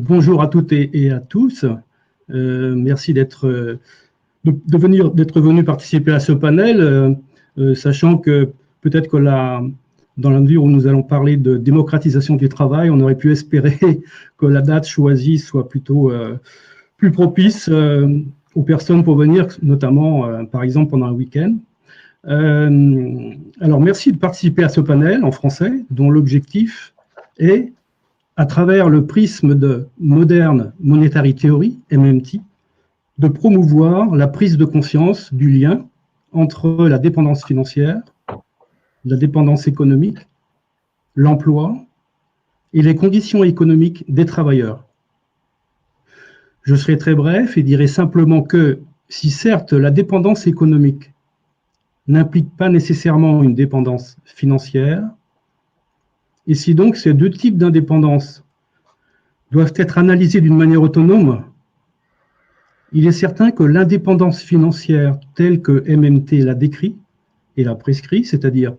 bonjour à toutes et à tous. Merci d'être venu participer à ce panel, sachant que peut-être que dans la mesure où nous allons parler de démocratisation du travail, on aurait pu espérer que la date choisie soit plutôt plus propice aux personnes pour venir, notamment par exemple pendant un week-end. Alors merci de participer à ce panel en français, dont l'objectif est, à travers le prisme de Modern Monetary Theory, MMT, de promouvoir la prise de conscience du lien entre la dépendance financière, la dépendance économique, l'emploi et les conditions économiques des travailleurs. Je serai très bref et dirai simplement que, si certes la dépendance économique n'implique pas nécessairement une dépendance financière, et si donc ces deux types d'indépendance doivent être analysés d'une manière autonome, il est certain que l'indépendance financière telle que MMT l'a décrit et l'a prescrit, c'est-à-dire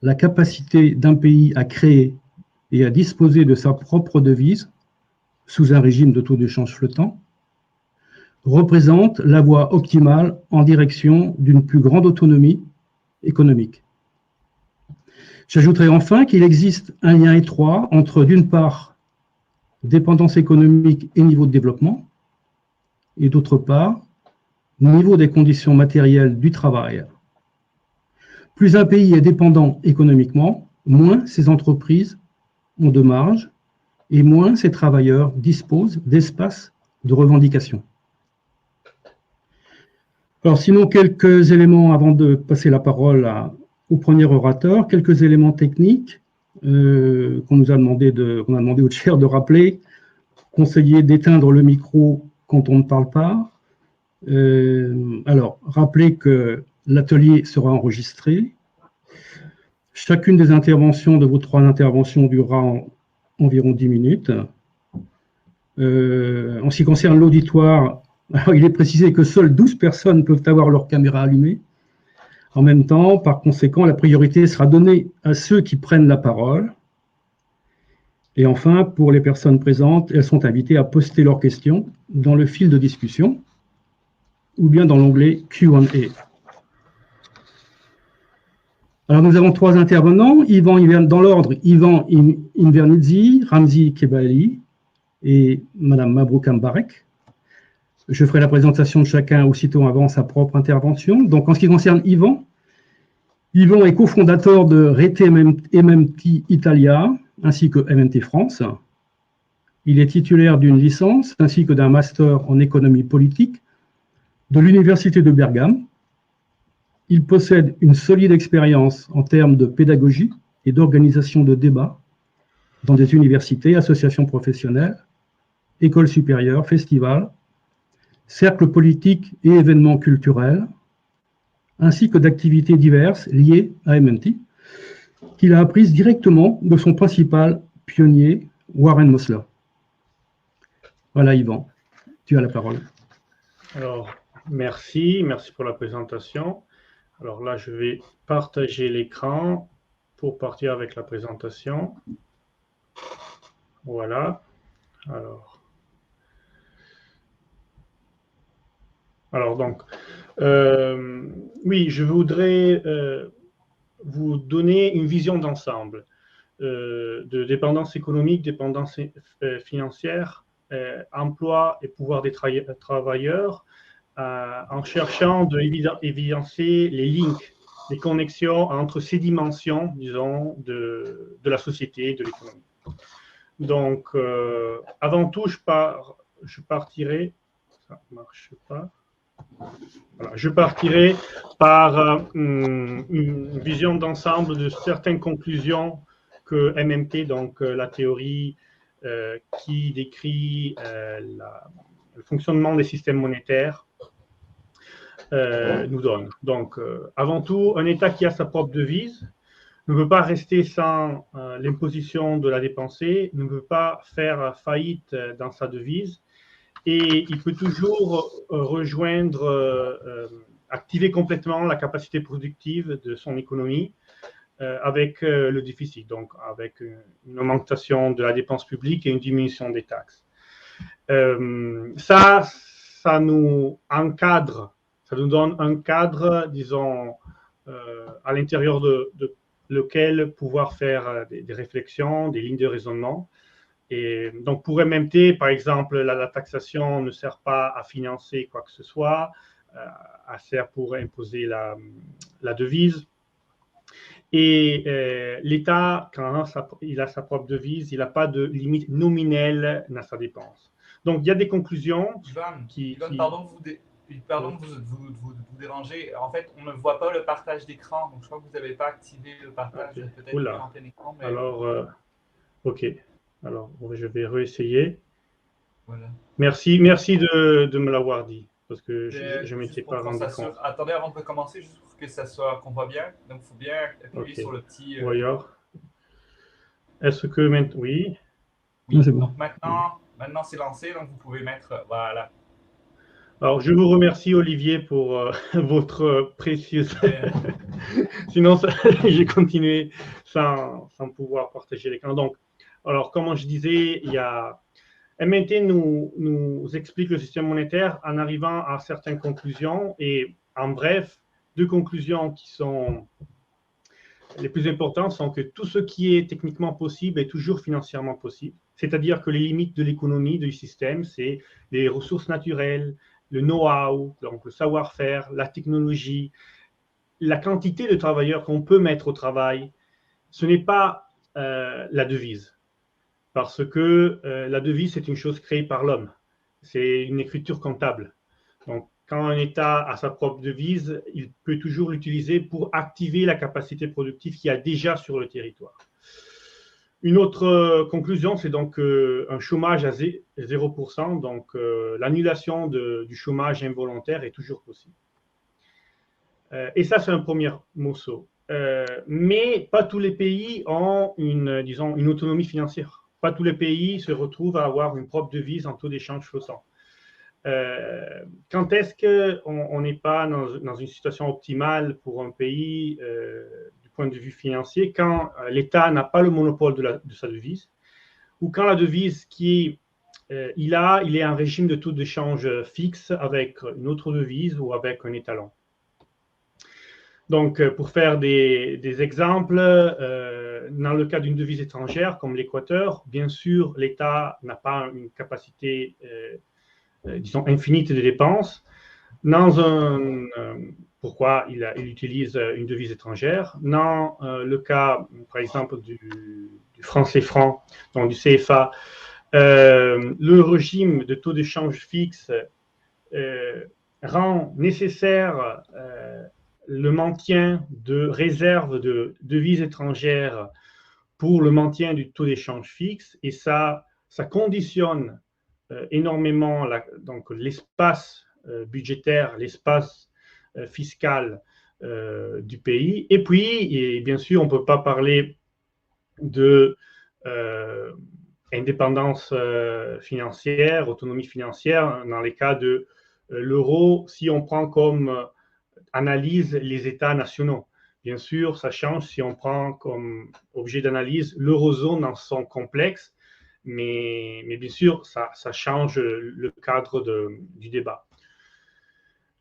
la capacité d'un pays à créer et à disposer de sa propre devise sous un régime de taux de change flottant, représente la voie optimale en direction d'une plus grande autonomie économique. J'ajouterai enfin qu'il existe un lien étroit entre, d'une part, dépendance économique et niveau de développement, et d'autre part, niveau des conditions matérielles du travail. Plus un pays est dépendant économiquement, moins ses entreprises ont de marge et moins ses travailleurs disposent d'espace de revendication. Alors sinon, quelques éléments avant de passer la parole au premier orateur, quelques éléments techniques qu'on a demandé au chair de rappeler. Conseiller d'éteindre le micro quand on ne parle pas. Alors, rappelez que l'atelier sera enregistré. Chacune des interventions de vos 3 interventions durera environ 10 minutes. En ce qui concerne l'auditoire, il est précisé que seules 12 personnes peuvent avoir leur caméra allumée. En même temps, par conséquent, la priorité sera donnée à ceux qui prennent la parole. Et enfin, pour les personnes présentes, elles sont invitées à poster leurs questions dans le fil de discussion ou bien dans l'onglet Q&A. Alors, nous avons 3 intervenants, dans l'ordre, Ivan Invernizzi, Ramzi Kebali et Madame Mabrouk Mbarek. Je ferai la présentation de chacun aussitôt avant sa propre intervention. Donc, en ce qui concerne Ivan est cofondateur de Rete MMT Italia, ainsi que MMT France. Il est titulaire d'une licence ainsi que d'un master en économie politique de l'Université de Bergame. Il possède une solide expérience en termes de pédagogie et d'organisation de débats dans des universités, associations professionnelles, écoles supérieures, festivals, cercles politiques et événements culturels, ainsi que d'activités diverses liées à MMT, qu'il a apprises directement de son principal pionnier, Warren Mosler. Voilà, Yvan, tu as la parole. Alors, merci pour la présentation. Alors là, je vais partager l'écran pour partir avec la présentation. Voilà. Alors donc, oui, je voudrais vous donner une vision d'ensemble de dépendance économique, dépendance financière, emploi et pouvoir des travailleurs, en cherchant de évidencer les links, les connexions entre ces dimensions, disons, de la société, de l'économie. Donc, avant tout, je partirai, ça ne marche pas. Voilà, je partirai par une vision d'ensemble de certaines conclusions que MMT, donc la théorie qui décrit le fonctionnement des systèmes monétaires, nous donne. Donc, avant tout, un État qui a sa propre devise ne peut pas rester sans l'imposition de la dépensée, ne peut pas faire faillite dans sa devise, et il peut toujours activer complètement la capacité productive de son économie avec le déficit, donc avec une augmentation de la dépense publique et une diminution des taxes. Ça nous encadre, ça nous donne un cadre, disons, à l'intérieur de lequel pouvoir faire des réflexions, des lignes de raisonnement. Et donc, pour MMT, par exemple, la taxation ne sert pas à financer quoi que ce soit, elle sert pour imposer la devise. Et l'État, quand il a sa propre devise, il n'a pas de limite nominelle dans sa dépense. Donc, il y a des conclusions Ivan, pardon de vous déranger. En fait, on ne voit pas le partage d'écran, donc je crois que vous n'avez pas activé le partage peut-être en plein écran. Mais... Alors, OK. Alors, je vais réessayer. Voilà. Merci de me l'avoir dit, parce que je ne m'étais pas rendu compte. Attendez, avant de commencer, juste pour que qu'on voit bien. Donc, il faut bien appuyer sur le petit... Voyons. Est-ce que maintenant... Oui. Oui, c'est bon. Donc maintenant c'est lancé, donc vous pouvez mettre... Voilà. Alors, je vous remercie, Olivier, pour votre précieuse... Sinon, j'ai continué sans pouvoir partager l'écran. Donc, alors, comme je disais, il y a... MMT nous explique le système monétaire en arrivant à certaines conclusions. Et en bref, deux conclusions qui sont les plus importantes sont que tout ce qui est techniquement possible est toujours financièrement possible. C'est-à-dire que les limites de l'économie, du système, c'est les ressources naturelles, le know-how, donc le savoir-faire, la technologie, la quantité de travailleurs qu'on peut mettre au travail. Ce n'est pas la devise. Parce que la devise, c'est une chose créée par l'homme. C'est une écriture comptable. Donc, quand un État a sa propre devise, il peut toujours l'utiliser pour activer la capacité productive qu'il y a déjà sur le territoire. Une autre conclusion, c'est donc un chômage à 0%, donc l'annulation du chômage involontaire est toujours possible. Et ça, c'est un premier morceau. Mais pas tous les pays ont une autonomie financière. Pas tous les pays se retrouvent à avoir une propre devise en taux d'échange flottant. Quand est-ce qu'on n'est pas dans une situation optimale pour un pays du point de vue financier? Quand l'État n'a pas le monopole de sa devise, ou quand la devise il est en régime de taux d'échange fixe avec une autre devise ou avec un étalon. Donc, pour faire des exemples, dans le cas d'une devise étrangère comme l'Équateur, bien sûr, l'État n'a pas une capacité, disons, infinie de dépenses. Pourquoi il utilise une devise étrangère? Dans le cas, par exemple, du franc CFA, donc du CFA, le régime de taux d'échange fixe rend nécessaire le maintien de réserves de devises étrangères pour le maintien du taux d'échange fixe, et ça conditionne énormément donc l'espace budgétaire, l'espace fiscal du pays. Et puis, bien sûr, on ne peut pas parler de indépendance financière, autonomie financière dans les cas de l'euro, si on prend comme analyse les États nationaux. Bien sûr, ça change si on prend comme objet d'analyse l'eurozone dans son complexe, mais bien sûr, ça change le cadre du débat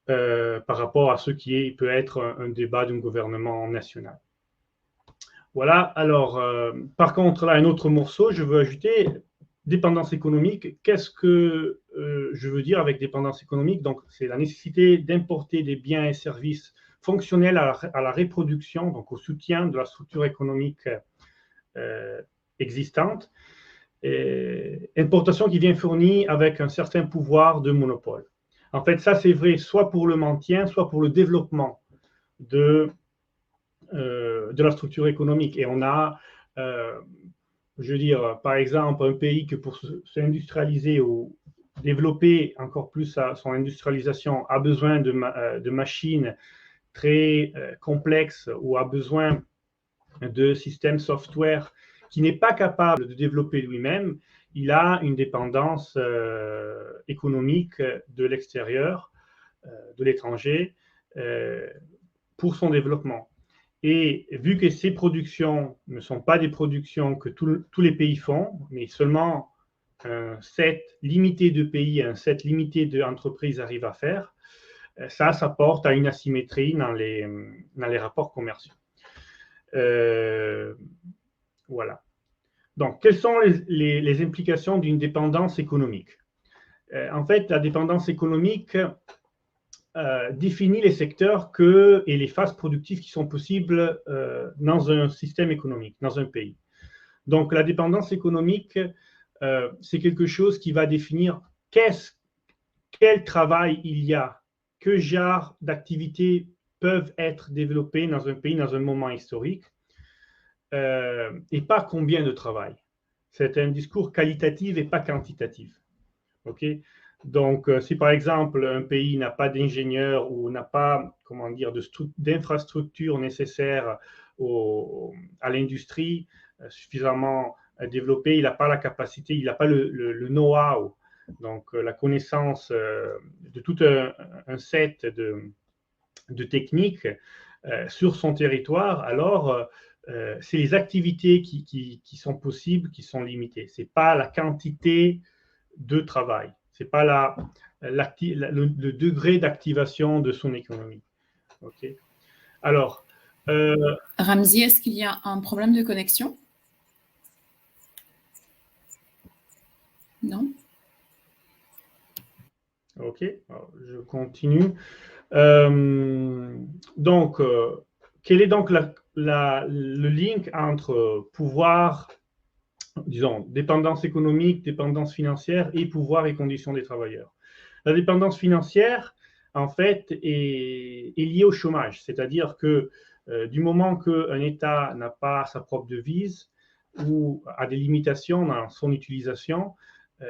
par rapport à ce qui peut être un débat d'un gouvernement national. Voilà, alors, par contre, là, un autre morceau, je veux ajouter dépendance économique. Qu'est-ce que je veux dire avec dépendance économique? Donc, c'est la nécessité d'importer des biens et services fonctionnels à la reproduction, donc au soutien de la structure économique existante. Importation qui vient fournie avec un certain pouvoir de monopole. En fait, ça, c'est vrai soit pour le maintien, soit pour le développement de la structure économique. Et on a, je veux dire, par exemple, un pays que pour s'industrialiser ou développer encore plus son industrialisation a besoin de machines très complexes ou a besoin de systèmes software qui n'est pas capable de développer lui-même, il a une dépendance économique de l'extérieur, de l'étranger, pour son développement. Et vu que ces productions ne sont pas des productions que tous les pays font, mais seulement set limité de pays, un set limité d'entreprises arrivent à faire, ça porte à une asymétrie dans les rapports commerciaux. Voilà. Donc, quelles sont les implications d'une dépendance économique? En fait, la dépendance économique définit les secteurs et les phases productives qui sont possibles dans un système économique, dans un pays. Donc, la dépendance économique, c'est quelque chose qui va définir quel travail il y a, quel genre d'activités peuvent être développées dans un pays, dans un moment historique, et pas combien de travail. C'est un discours qualitatif et pas quantitatif. Okay? Donc, si par exemple un pays n'a pas d'ingénieurs ou n'a pas, comment dire, d'infrastructures nécessaires à l'industrie suffisamment développée, il n'a pas la capacité, il n'a pas le know-how, donc la connaissance de tout un set de techniques sur son territoire, alors c'est les activités qui sont possibles, qui sont limitées. Ce n'est pas la quantité de travail. Ce n'est pas le degré d'activation de son économie. Okay. Alors, Ramzi, est-ce qu'il y a un problème de connexion? Non? OK, alors, je continue. Donc, quel est donc le link entre pouvoir, disons, dépendance économique, dépendance financière et pouvoir et conditions des travailleurs? La dépendance financière, en fait, est liée au chômage, c'est-à-dire que du moment qu'un État n'a pas sa propre devise ou a des limitations dans son utilisation,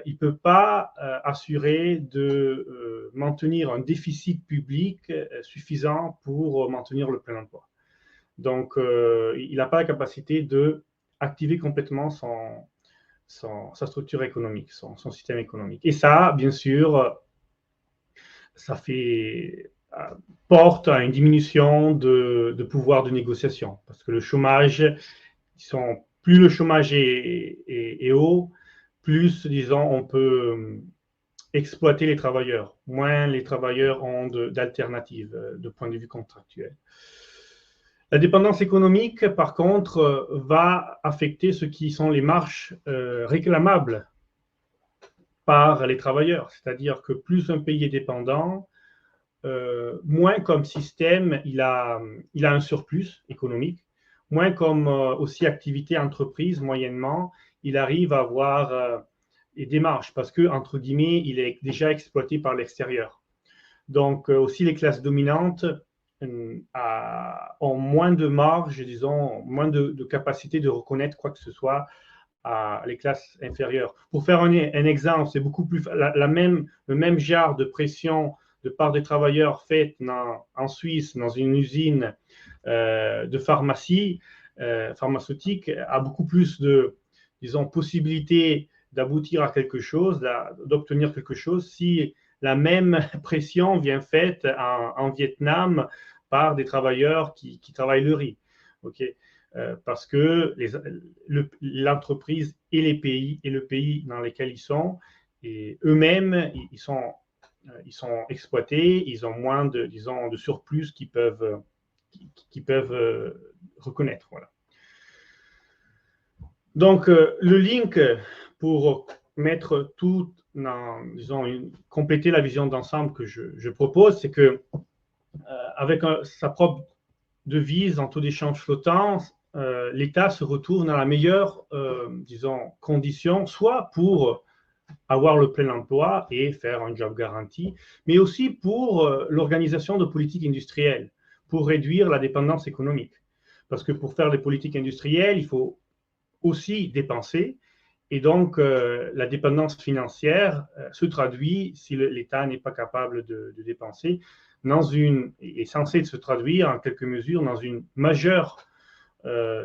il ne peut pas assurer de maintenir un déficit public suffisant pour maintenir le plein emploi. Donc, il n'a pas la capacité d'activer complètement sa structure économique, son système économique. Et ça, bien sûr, ça porte à une diminution de pouvoir de négociation. Parce que le chômage, plus le chômage est haut, plus, disons, on peut exploiter les travailleurs. Moins les travailleurs ont d'alternatives de point de vue contractuel. La dépendance économique, par contre, va affecter ce qui sont les marges réclamables par les travailleurs. C'est-à-dire que plus un pays est dépendant, moins comme système, il a un surplus économique, moins comme aussi activité entreprise, moyennement, il arrive à avoir des marges parce que, entre guillemets, il est déjà exploité par l'extérieur. Donc, aussi les classes dominantes ont moins de marge, disons, moins de capacité de reconnaître quoi que ce soit à les classes inférieures. Pour faire un exemple, c'est beaucoup plus le même genre de pression de part des travailleurs faite en Suisse, dans une usine de pharmacie, pharmaceutique, a beaucoup plus de, disons, possibilités d'aboutir à quelque chose, d'obtenir quelque chose, si la même pression vient faite en Vietnam par des travailleurs qui travaillent le riz. Okay. Parce que l'entreprise et le pays dans lesquels ils sont, et eux-mêmes, ils sont exploités, ils ont moins de, disons, de surplus qu'ils peuvent reconnaître. Voilà. Donc, le link pour mettre tout, disons, compléter la vision d'ensemble que je propose, c'est que avec sa propre devise en taux d'échange flottant, l'État se retrouve dans la meilleure, disons, condition, soit pour avoir le plein emploi et faire un job garanti, mais aussi pour l'organisation de politiques industrielles, pour réduire la dépendance économique. Parce que pour faire des politiques industrielles, il faut aussi dépenser, et donc la dépendance financière se traduit, si l'État n'est pas capable de dépenser, est censé se traduire en quelque mesure dans une majeure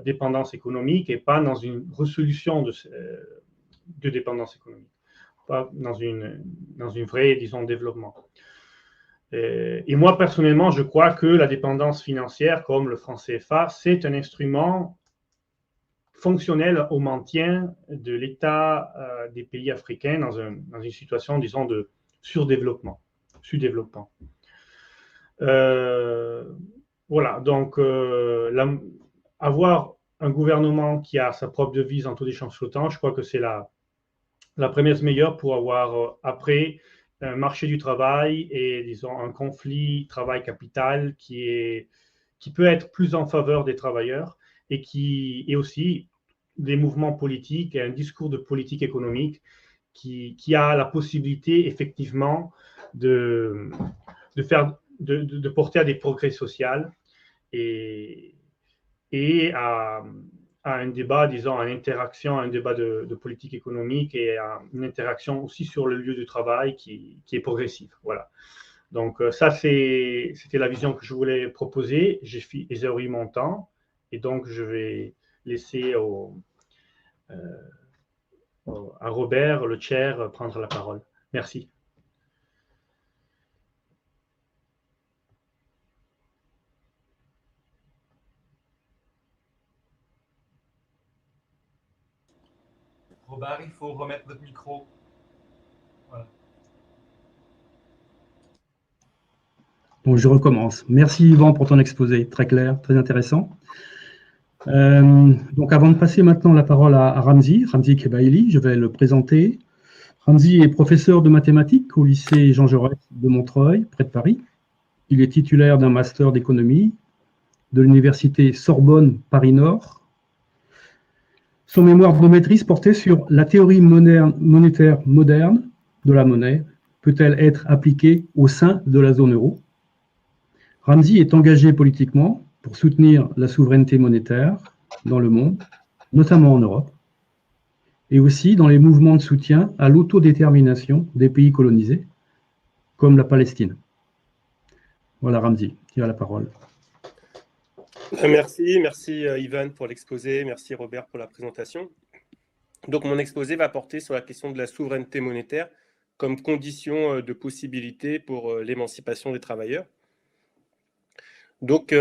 dépendance économique et pas dans une résolution de dépendance économique, pas dans une vraie, disons, développement. Et moi, personnellement, je crois que la dépendance financière, comme le franc CFA, c'est un instrument fonctionnelle au maintien de l'état des pays africains dans une situation, disons, de sous-développement. Voilà, donc avoir un gouvernement qui a sa propre devise en taux d'échange flottant, je crois que c'est la première meilleure pour avoir après un marché du travail et, disons, un conflit travail-capital qui peut être plus en faveur des travailleurs et aussi des mouvements politiques et un discours de politique économique qui a la possibilité effectivement de porter à des progrès sociaux et à un débat, disons, à une interaction, un débat de politique économique et à une interaction aussi sur le lieu de travail qui est progressive. Voilà. Donc ça, c'était la vision que je voulais proposer. J'ai eu mon temps et donc je vais laisser à Robert, le chair, prendre la parole. Merci. Robert, il faut remettre votre micro. Voilà. Bon, je recommence. Merci Yvan pour ton exposé, très clair, très intéressant. Donc avant de passer maintenant la parole à Ramzi Kebaili, je vais le présenter. Ramzi est professeur de mathématiques au lycée Jean Jaurès de Montreuil, près de Paris. Il est titulaire d'un master d'économie de l'université Sorbonne Paris-Nord. Son mémoire de maîtrise portait sur la théorie monétaire moderne de la monnaie. Peut-elle être appliquée au sein de la zone euro? Ramzi est engagé politiquement pour soutenir la souveraineté monétaire dans le monde, notamment en Europe, et aussi dans les mouvements de soutien à l'autodétermination des pays colonisés, comme la Palestine. Voilà, Ramzi, tu as la parole. Merci Yvan pour l'exposé, merci Robert pour la présentation. Donc mon exposé va porter sur la question de la souveraineté monétaire comme condition de possibilité pour l'émancipation des travailleurs. Donc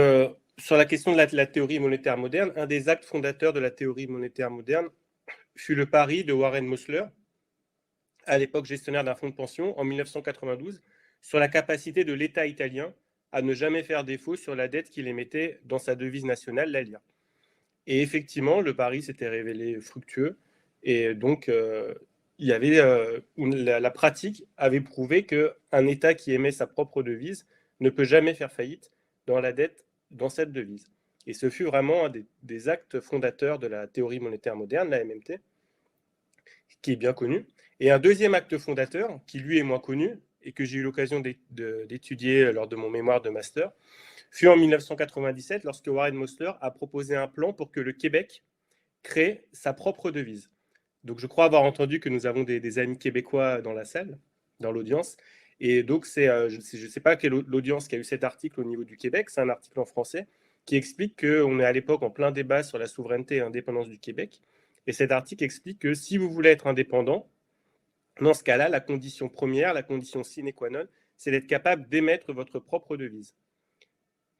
sur la question de la théorie monétaire moderne, un des actes fondateurs de la théorie monétaire moderne fut le pari de Warren Mosler, à l'époque gestionnaire d'un fonds de pension, en 1992, sur la capacité de l'État italien à ne jamais faire défaut sur la dette qu'il émettait dans sa devise nationale, la lire. Et effectivement, le pari s'était révélé fructueux. Et donc, il y avait, la pratique avait prouvé qu'un État qui émet sa propre devise ne peut jamais faire faillite dans la dette dans cette devise. Et ce fut vraiment un des actes fondateurs de la théorie monétaire moderne, la MMT, qui est bien connu. Et un deuxième acte fondateur, qui lui est moins connu, et que j'ai eu l'occasion d'étudier lors de mon mémoire de master, fut en 1997, lorsque Warren Mosler a proposé un plan pour que le Québec crée sa propre devise. Donc je crois avoir entendu que nous avons des amis québécois dans la salle, dans l'audience. Et donc je ne sais pas quelle l'audience qui a eu cet article au niveau du Québec, c'est un article en français qui explique qu'on est à l'époque en plein débat sur la souveraineté et l'indépendance du Québec. Et cet article explique que si vous voulez être indépendant, dans ce cas-là, la condition première, la condition sine qua non, c'est d'être capable d'émettre votre propre devise.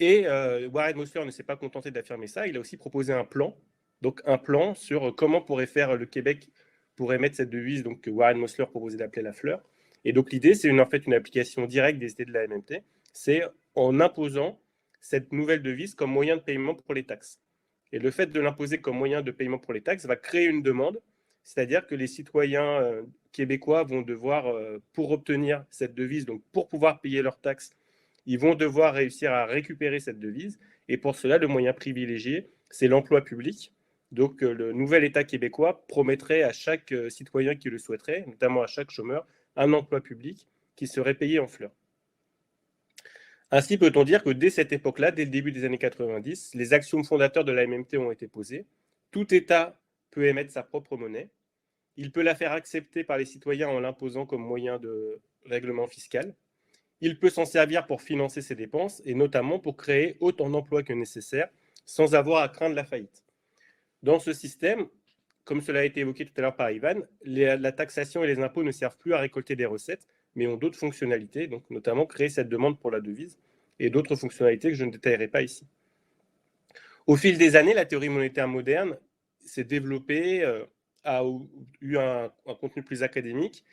Et Warren Mosler ne s'est pas contenté d'affirmer ça, il a aussi proposé un plan, donc un plan sur comment pourrait faire le Québec pour émettre cette devise, donc que Warren Mosler proposait d'appeler la fleur. Et donc l'idée, c'est en fait une application directe des idées de la MMT, c'est en imposant cette nouvelle devise comme moyen de paiement pour les taxes. Et le fait de l'imposer comme moyen de paiement pour les taxes va créer une demande, c'est-à-dire que les citoyens québécois vont devoir, pour obtenir cette devise, donc pour pouvoir payer leurs taxes, ils vont devoir réussir à récupérer cette devise. Et pour cela, le moyen privilégié, c'est l'emploi public. Donc le nouvel État québécois promettrait à chaque citoyen qui le souhaiterait, notamment à chaque chômeur, un emploi public qui serait payé en fleurs. Ainsi peut-on dire que dès cette époque-là, dès le début des années 90, les axiomes fondateurs de la MMT ont été posés. Tout État peut émettre sa propre monnaie. Il peut la faire accepter par les citoyens en l'imposant comme moyen de règlement fiscal. Il peut s'en servir pour financer ses dépenses et notamment pour créer autant d'emplois que nécessaire sans avoir à craindre la faillite. Dans ce système, comme cela a été évoqué tout à l'heure par Ivan, la taxation et les impôts ne servent plus à récolter des recettes, mais ont d'autres fonctionnalités, donc notamment créer cette demande pour la devise et d'autres fonctionnalités que je ne détaillerai pas ici. Au fil des années, la théorie monétaire moderne s'est développé, a eu un contenu plus académique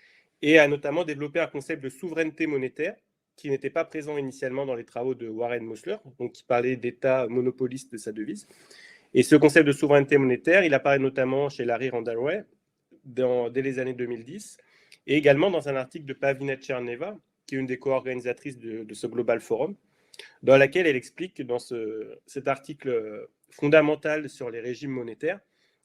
et a notamment développé un concept de souveraineté monétaire qui n'était pas présent initialement dans les travaux de Warren Mosler, donc qui parlait d'État monopoliste de sa devise. Et ce concept de souveraineté monétaire, il apparaît notamment chez Larry Randall dès les années 2010, et également dans un article de Pavina Tcherneva, qui est une des co-organisatrices de ce Global Forum, dans laquelle elle explique dans cet article fondamental sur les régimes monétaires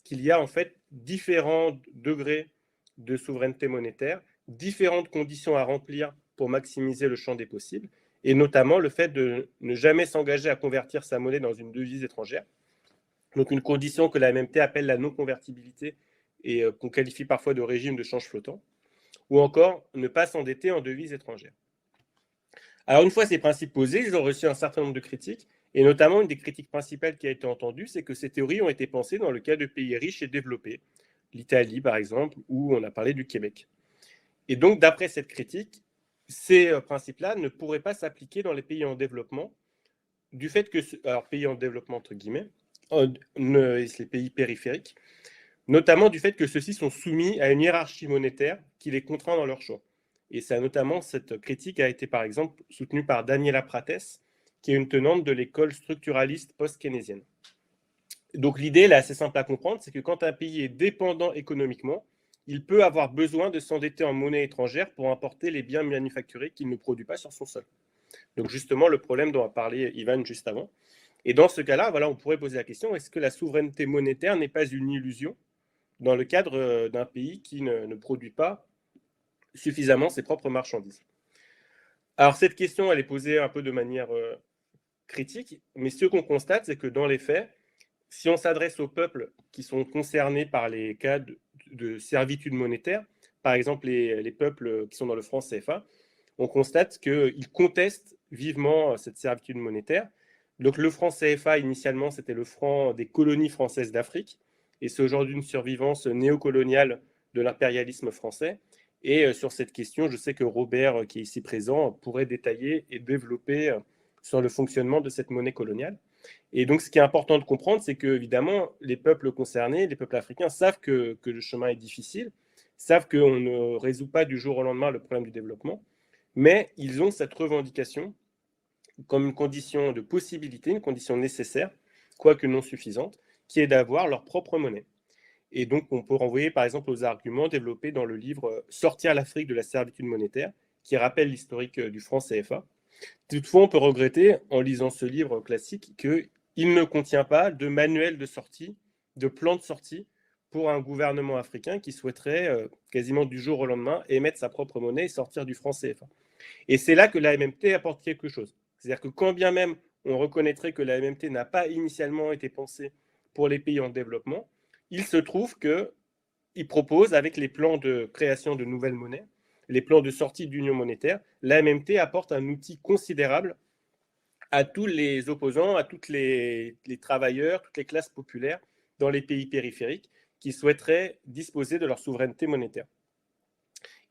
qu'il y a en fait différents degrés de souveraineté monétaire, différentes conditions à remplir pour maximiser le champ des possibles, et notamment le fait de ne jamais s'engager à convertir sa monnaie dans une devise étrangère. Donc une condition que la MMT appelle la non-convertibilité et qu'on qualifie parfois de régime de change flottant, ou encore ne pas s'endetter en devise étrangère. Alors une fois ces principes posés, ils ont reçu un certain nombre de critiques, et notamment une des critiques principales qui a été entendue, c'est que ces théories ont été pensées dans le cas de pays riches et développés, l'Italie par exemple, où on a parlé du Québec. Et donc d'après cette critique, ces principes-là ne pourraient pas s'appliquer dans les pays en développement, du fait que, alors pays en développement entre guillemets, les pays périphériques, notamment du fait que ceux-ci sont soumis à une hiérarchie monétaire qui les contraint dans leur choix. Et ça, notamment, cette critique a été par exemple soutenue par Daniela Prates, qui est une tenante de l'école structuraliste post-keynésienne. Donc l'idée, là, assez simple à comprendre, c'est que quand un pays est dépendant économiquement, il peut avoir besoin de s'endetter en monnaie étrangère pour importer les biens manufacturés qu'il ne produit pas sur son sol. Donc justement, le problème dont a parlé Ivan juste avant. Et dans ce cas-là, voilà, on pourrait poser la question, est-ce que la souveraineté monétaire n'est pas une illusion dans le cadre d'un pays qui ne produit pas suffisamment ses propres marchandises? Alors cette question, elle est posée un peu de manière critique, mais ce qu'on constate, c'est que dans les faits, si on s'adresse aux peuples qui sont concernés par les cas de servitude monétaire, par exemple les peuples qui sont dans le franc CFA, on constate qu'ils contestent vivement cette servitude monétaire. Donc le franc CFA, initialement, c'était le franc des colonies françaises d'Afrique, et c'est aujourd'hui une survivance néocoloniale de l'impérialisme français. Et sur cette question, je sais que Robert, qui est ici présent, pourrait détailler et développer sur le fonctionnement de cette monnaie coloniale. Et donc, ce qui est important de comprendre, c'est que, évidemment, les peuples concernés, les peuples africains, savent que le chemin est difficile, savent qu'on ne résout pas du jour au lendemain le problème du développement, mais ils ont cette revendication comme une condition de possibilité, une condition nécessaire, quoique non suffisante, qui est d'avoir leur propre monnaie. Et donc, on peut renvoyer, par exemple, aux arguments développés dans le livre « Sortir l'Afrique de la servitude monétaire », qui rappelle l'historique du franc CFA. Toutefois, on peut regretter, en lisant ce livre classique, qu'il ne contient pas de manuel de sortie, de plan de sortie pour un gouvernement africain qui souhaiterait quasiment du jour au lendemain émettre sa propre monnaie et sortir du franc CFA. Et c'est là que la MMT apporte quelque chose. C'est-à-dire que quand bien même on reconnaîtrait que la MMT n'a pas initialement été pensée pour les pays en développement, il se trouve qu'il propose, avec les plans de création de nouvelles monnaies, les plans de sortie d'union monétaire, la MMT apporte un outil considérable à tous les opposants, à tous les travailleurs, toutes les classes populaires dans les pays périphériques qui souhaiteraient disposer de leur souveraineté monétaire.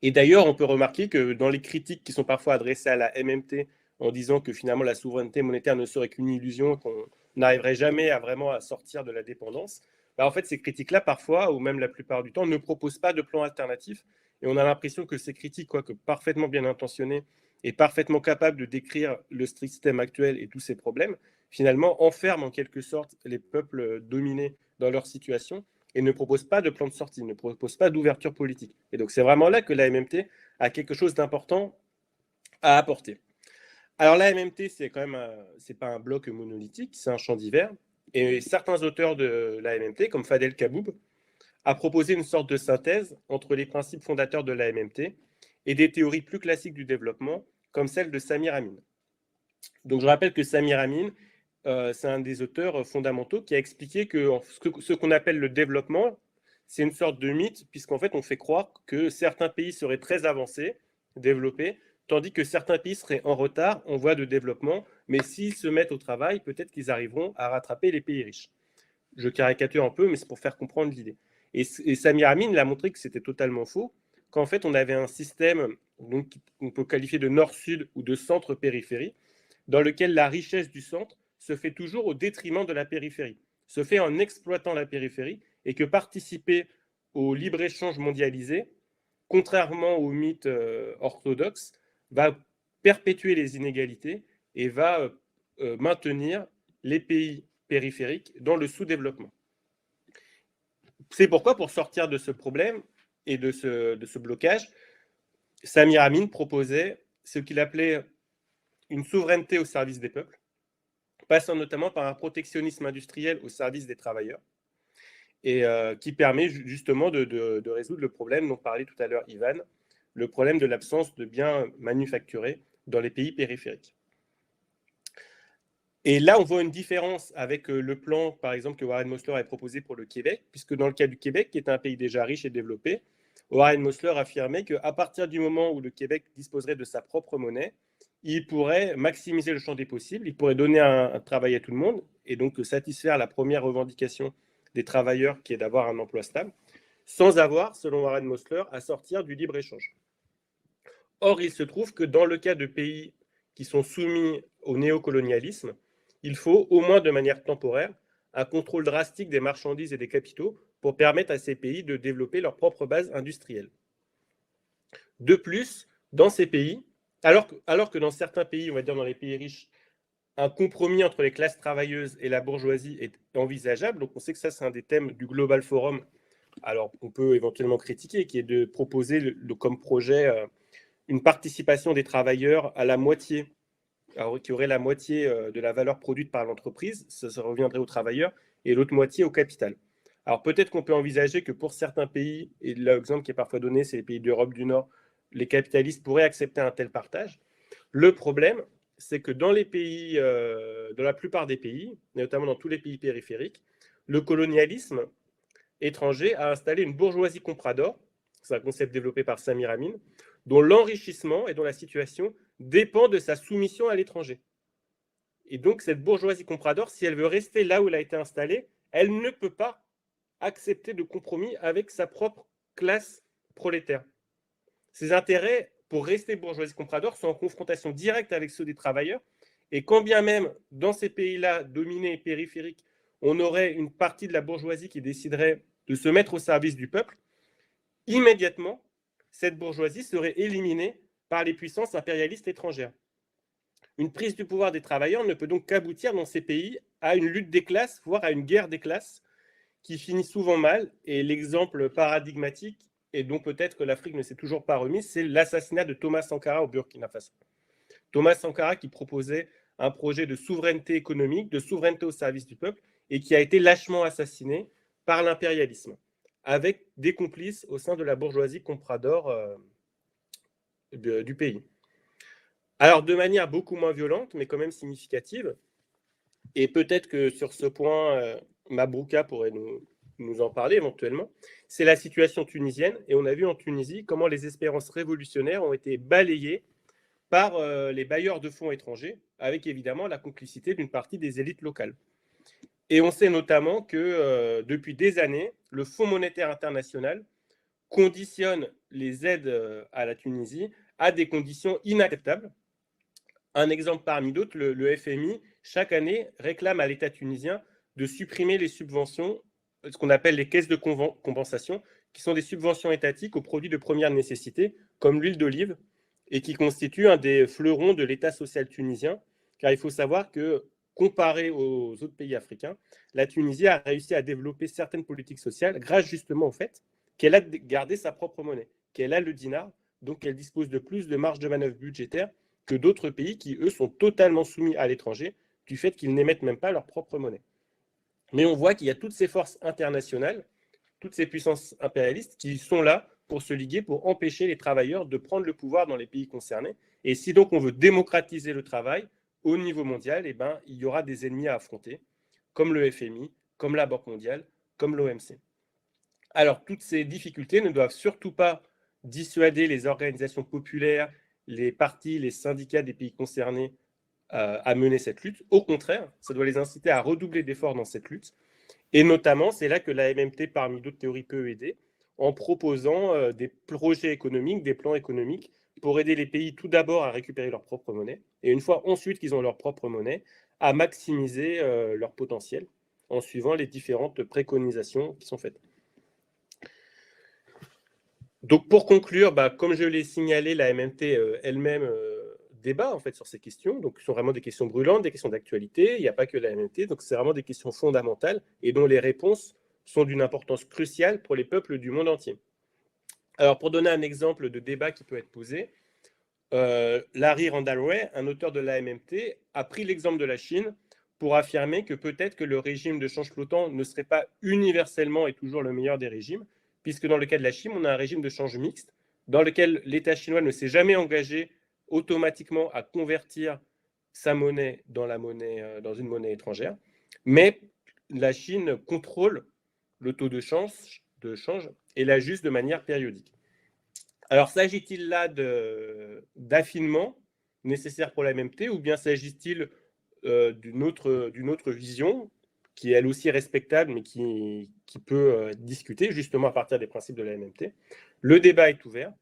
Et d'ailleurs, on peut remarquer que dans les critiques qui sont parfois adressées à la MMT en disant que finalement la souveraineté monétaire ne serait qu'une illusion, qu'on n'arriverait jamais à sortir de la dépendance, en fait, ces critiques-là, parfois, ou même la plupart du temps, ne proposent pas de plan alternatif. Et on a l'impression que ces critiques, quoique parfaitement bien intentionnées et parfaitement capables de décrire le système actuel et tous ses problèmes, finalement enferment en quelque sorte les peuples dominés dans leur situation et ne proposent pas de plan de sortie, ne proposent pas d'ouverture politique. Et donc, c'est vraiment là que la MMT a quelque chose d'important à apporter. Alors, la MMT, c'est pas un bloc monolithique, c'est un champ divers. Et certains auteurs de la MMT, comme Fadel Kaboub, a proposé une sorte de synthèse entre les principes fondateurs de la MMT et des théories plus classiques du développement, comme celle de Samir Amin. Donc, je rappelle que Samir Amin, c'est un des auteurs fondamentaux qui a expliqué que ce qu'on appelle le développement, c'est une sorte de mythe, puisqu'en fait, on fait croire que certains pays seraient très avancés, développés, tandis que certains pays seraient en retard, en voie de développement, mais s'ils se mettent au travail, peut-être qu'ils arriveront à rattraper les pays riches. Je caricature un peu, mais c'est pour faire comprendre l'idée. Et Samir Amin l'a montré que c'était totalement faux, qu'en fait, on avait un système qu'on peut qualifier de nord-sud ou de centre-périphérie, dans lequel la richesse du centre se fait toujours au détriment de la périphérie, se fait en exploitant la périphérie et que participer au libre-échange mondialisé, contrairement au mythe orthodoxe, va perpétuer les inégalités et va maintenir les pays périphériques dans le sous-développement. C'est pourquoi, pour sortir de ce problème et de ce blocage, Samir Amin proposait ce qu'il appelait une souveraineté au service des peuples, passant notamment par un protectionnisme industriel au service des travailleurs, et qui permet justement de résoudre le problème dont parlait tout à l'heure Ivan, le problème de l'absence de biens manufacturés dans les pays périphériques. Et là, on voit une différence avec le plan, par exemple, que Warren Mosler avait proposé pour le Québec, puisque dans le cas du Québec, qui est un pays déjà riche et développé, Warren Mosler affirmait qu'à partir du moment où le Québec disposerait de sa propre monnaie, il pourrait maximiser le champ des possibles, il pourrait donner un travail à tout le monde, et donc satisfaire la première revendication des travailleurs, qui est d'avoir un emploi stable, sans avoir, selon Warren Mosler, à sortir du libre-échange. Or, il se trouve que dans le cas de pays qui sont soumis au néocolonialisme, il faut, au moins de manière temporaire, un contrôle drastique des marchandises et des capitaux pour permettre à ces pays de développer leur propre base industrielle. De plus, dans ces pays, alors que dans certains pays, on va dire dans les pays riches, un compromis entre les classes travailleuses et la bourgeoisie est envisageable, donc on sait que ça c'est un des thèmes du Global Forum, alors on peut éventuellement critiquer, qui est de proposer comme projet une participation des travailleurs à la moitié, alors, qui aurait la moitié de la valeur produite par l'entreprise, ça reviendrait aux travailleurs, et l'autre moitié au capital. Alors peut-être qu'on peut envisager que pour certains pays, et l'exemple qui est parfois donné, c'est les pays d'Europe du Nord, les capitalistes pourraient accepter un tel partage. Le problème, c'est que dans les pays, dans la plupart des pays, notamment dans tous les pays périphériques, le colonialisme étranger a installé une bourgeoisie comprador, c'est un concept développé par Samir Amin, dont l'enrichissement et dont la situation dépend de sa soumission à l'étranger. Et donc cette bourgeoisie comprador, si elle veut rester là où elle a été installée, elle ne peut pas accepter de compromis avec sa propre classe prolétaire. Ses intérêts, pour rester bourgeoisie comprador, sont en confrontation directe avec ceux des travailleurs, et quand bien même, dans ces pays-là, dominés et périphériques, on aurait une partie de la bourgeoisie qui déciderait de se mettre au service du peuple, immédiatement, cette bourgeoisie serait éliminée par les puissances impérialistes étrangères. Une prise du pouvoir des travailleurs ne peut donc qu'aboutir dans ces pays à une lutte des classes, voire à une guerre des classes, qui finit souvent mal. Et l'exemple paradigmatique, et dont peut-être que l'Afrique ne s'est toujours pas remise, c'est l'assassinat de Thomas Sankara au Burkina Faso. Thomas Sankara qui proposait un projet de souveraineté économique, de souveraineté au service du peuple, et qui a été lâchement assassiné par l'impérialisme, avec des complices au sein de la bourgeoisie comprador du pays. Alors, de manière beaucoup moins violente, mais quand même significative, et peut-être que sur ce point, Mabrouka pourrait nous en parler éventuellement, c'est la situation tunisienne. Et on a vu en Tunisie comment les espérances révolutionnaires ont été balayées par les bailleurs de fonds étrangers, avec évidemment la complicité d'une partie des élites locales. Et on sait notamment que depuis des années, le Fonds monétaire international conditionne les aides à la Tunisie à des conditions inacceptables. Un exemple parmi d'autres, le FMI, chaque année, réclame à l'État tunisien de supprimer les subventions, ce qu'on appelle les caisses de compensation, qui sont des subventions étatiques aux produits de première nécessité, comme l'huile d'olive, et qui constituent un des fleurons de l'État social tunisien, car il faut savoir que, comparé aux autres pays africains, la Tunisie a réussi à développer certaines politiques sociales grâce justement au fait qu'elle a gardé sa propre monnaie, qu'elle a le dinar, donc elle dispose de plus de marge de manœuvre budgétaire que d'autres pays qui, eux, sont totalement soumis à l'étranger du fait qu'ils n'émettent même pas leur propre monnaie. Mais on voit qu'il y a toutes ces forces internationales, toutes ces puissances impérialistes qui sont là pour se liguer, pour empêcher les travailleurs de prendre le pouvoir dans les pays concernés. Et si donc on veut démocratiser le travail au niveau mondial, eh ben, il y aura des ennemis à affronter, comme le FMI, comme la Banque mondiale, comme l'OMC. Alors, toutes ces difficultés ne doivent surtout pas dissuader les organisations populaires, les partis, les syndicats des pays concernés à mener cette lutte. Au contraire, ça doit les inciter à redoubler d'efforts dans cette lutte. Et notamment, c'est là que la MMT, parmi d'autres théories, peut aider, en proposant des projets économiques, des plans économiques, pour aider les pays tout d'abord à récupérer leur propre monnaie, et une fois ensuite qu'ils ont leur propre monnaie, à maximiser leur potentiel. en suivant les différentes préconisations qui sont faites. Donc, pour conclure, comme je l'ai signalé, la MMT elle-même débat en fait sur ces questions. Donc, ce sont vraiment des questions brûlantes, des questions d'actualité. Il n'y a pas que la MMT, donc c'est vraiment des questions fondamentales et dont les réponses sont d'une importance cruciale pour les peuples du monde entier. Alors, pour donner un exemple de débat qui peut être posé, Larry Randall Wray, un auteur de la MMT, a pris l'exemple de la Chine pour affirmer que peut-être que le régime de change flottant ne serait pas universellement et toujours le meilleur des régimes, puisque dans le cas de la Chine, on a un régime de change mixte, dans lequel l'État chinois ne s'est jamais engagé automatiquement à convertir sa monnaie dans une monnaie étrangère, mais la Chine contrôle le taux de change et l'ajuste de manière périodique. Alors, s'agit-il là d'affinement nécessaire pour la MMT, ou bien s'agit-il d'une autre vision qui est elle aussi respectable, mais qui peut discuter justement à partir des principes de la MMT? Le débat est ouvert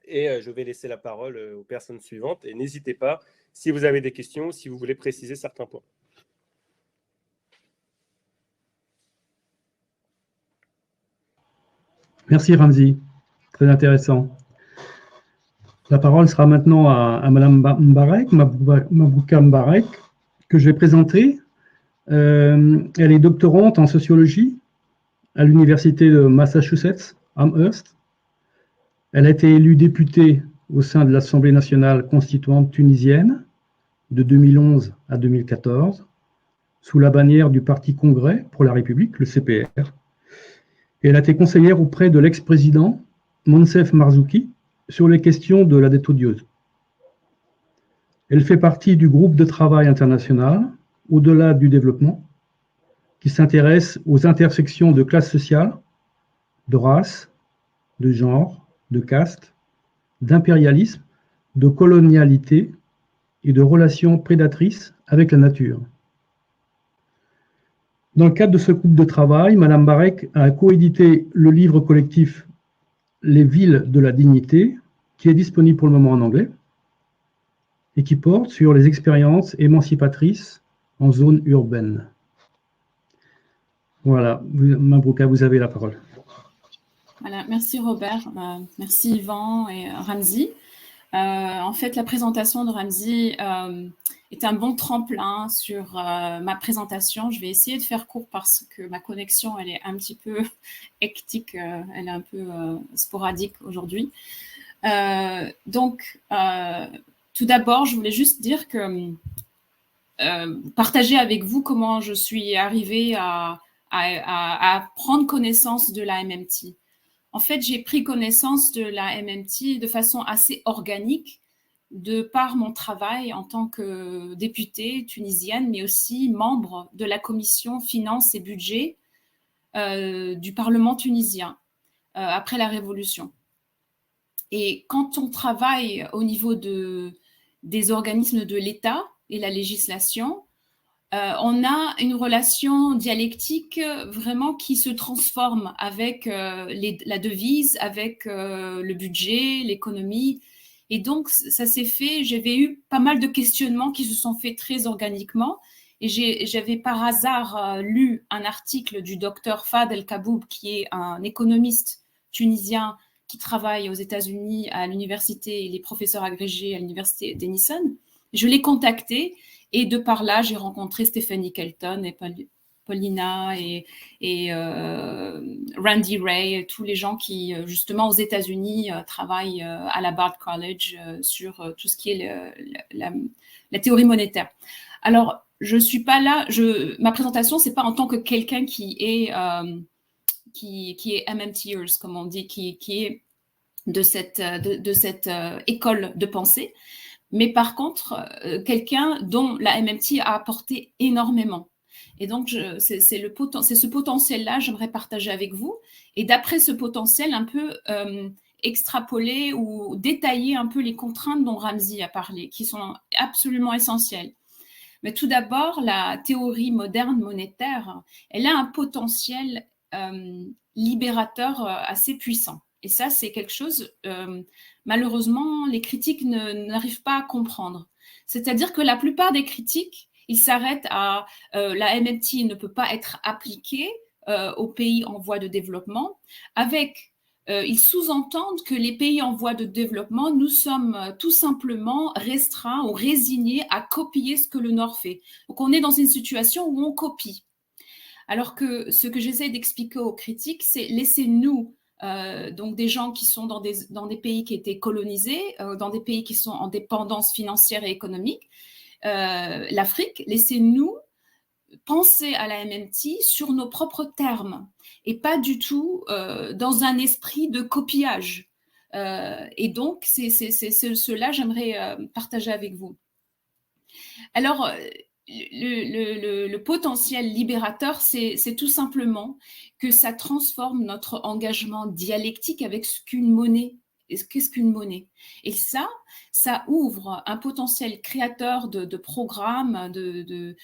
et je vais laisser la parole aux personnes suivantes. Et n'hésitez pas, si vous avez des questions, si vous voulez préciser certains points. Merci Ramzi, très intéressant. La parole sera maintenant à Madame Mbarek, Mabouka Mbarek, que je vais présenter. Elle est doctorante en sociologie à l'université de Massachusetts, Amherst. Elle a été élue députée au sein de l'Assemblée nationale constituante tunisienne de 2011 à 2014, sous la bannière du Parti Congrès pour la République, le CPR. Et elle a été conseillère auprès de l'ex-président Moncef Marzouki sur les questions de la dette odieuse. Elle fait partie du groupe de travail international au-delà du développement, qui s'intéresse aux intersections de classes sociales, de race, de genre, de caste, d'impérialisme, de colonialité et de relations prédatrices avec la nature. Dans le cadre de ce groupe de travail, Madame Mbarek a coédité le livre collectif Les villes de la dignité, qui est disponible pour le moment en anglais, et qui porte sur les expériences émancipatrices en zone urbaine. Voilà, Mabouka, vous avez la parole. Voilà, merci Robert, merci Yvan et Ramzi. En fait, la présentation de Ramzi est un bon tremplin sur ma présentation. Je vais essayer de faire court parce que ma connexion, elle est un petit peu hectique, elle est un peu sporadique aujourd'hui. Donc, tout d'abord, je voulais juste dire que partager avec vous comment je suis arrivée à prendre connaissance de la MMT. En fait, j'ai pris connaissance de la MMT de façon assez organique de par mon travail en tant que députée tunisienne, mais aussi membre de la commission finances et budget du Parlement tunisien après la Révolution. Et quand on travaille au niveau des organismes de l'État et la législation, on a une relation dialectique vraiment qui se transforme avec la devise, avec le budget, l'économie. Et donc, ça s'est fait, j'avais eu pas mal de questionnements qui se sont faits très organiquement. Et j'avais par hasard lu un article du docteur Fahd El Kaboub, qui est un économiste tunisien qui travaille aux États-Unis à l'université, il est professeur agrégé à l'université Denison. Je l'ai contacté. Et de par là, j'ai rencontré Stephanie Kelton et Paulina et Randy Ray, tous les gens qui, justement, aux États-Unis, travaillent à la Bard College sur tout ce qui est la théorie monétaire. Alors, je ne suis pas là, ma présentation, ce n'est pas en tant que quelqu'un qui est MMTers, comme on dit, qui est de cette école de pensée. Mais par contre, quelqu'un dont la MMT a apporté énormément. Et donc, c'est ce potentiel-là, j'aimerais partager avec vous. Et d'après ce potentiel, un peu extrapoler ou détailler un peu les contraintes dont Ramzi a parlé, qui sont absolument essentielles. Mais tout d'abord, la théorie moderne monétaire, elle a un potentiel libérateur assez puissant. Et ça, c'est quelque chose, malheureusement, les critiques n'arrivent pas à comprendre. C'est-à-dire que la plupart des critiques, Il s'arrête à la MMT ne peut pas être appliquée aux pays en voie de développement, ils sous-entendent que les pays en voie de développement, nous sommes tout simplement restreints ou résignés à copier ce que le Nord fait. Donc, on est dans une situation où on copie. Alors que ce que j'essaie d'expliquer aux critiques, c'est laissez-nous, donc des gens qui sont dans des pays qui étaient colonisés, dans des pays qui sont en dépendance financière et économique, l'Afrique, laissez-nous penser à la MMT sur nos propres termes et pas du tout dans un esprit de copiage. Et donc, c'est cela j'aimerais partager avec vous. Alors, le potentiel libérateur, c'est tout simplement que ça transforme notre engagement dialectique avec ce qu'une monnaie. Qu'est-ce qu'une monnaie? Et ça ouvre un potentiel créateur de programmes, de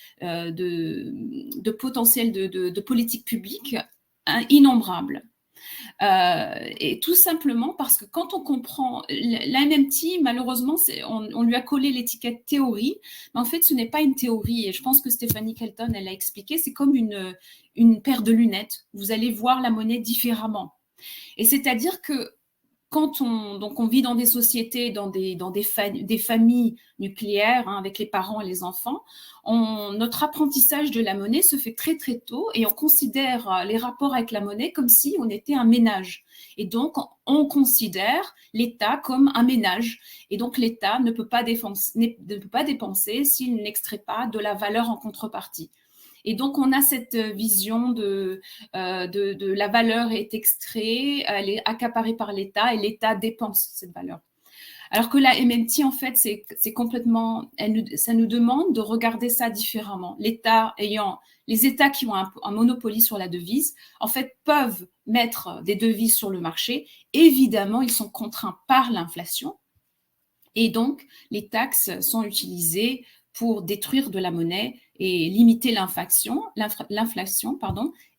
potentiel de politique publique innombrable. Et tout simplement parce que quand on comprend la MMT, malheureusement, on lui a collé l'étiquette théorie, mais en fait, ce n'est pas une théorie. Et je pense que Stéphanie Kelton, elle l'a expliqué, c'est comme une paire de lunettes. Vous allez voir la monnaie différemment. Et c'est-à-dire que quand on vit dans des sociétés, dans des familles nucléaires, hein, avec les parents et les enfants, notre apprentissage de la monnaie se fait très très tôt et on considère les rapports avec la monnaie comme si on était un ménage. Et donc, on considère l'État comme un ménage. Et donc, l'État ne peut pas dépenser s'il n'extrait pas de la valeur en contrepartie. Et donc, on a cette vision de la valeur est extraite, elle est accaparée par l'État et l'État dépense cette valeur. Alors que la MMT, en fait, c'est complètement, ça nous demande de regarder ça différemment. Les États qui ont un monopole sur la devise, en fait, peuvent mettre des devises sur le marché. Évidemment, ils sont contraints par l'inflation. Et donc, les taxes sont utilisées pour détruire de la monnaie et limiter l'inflation,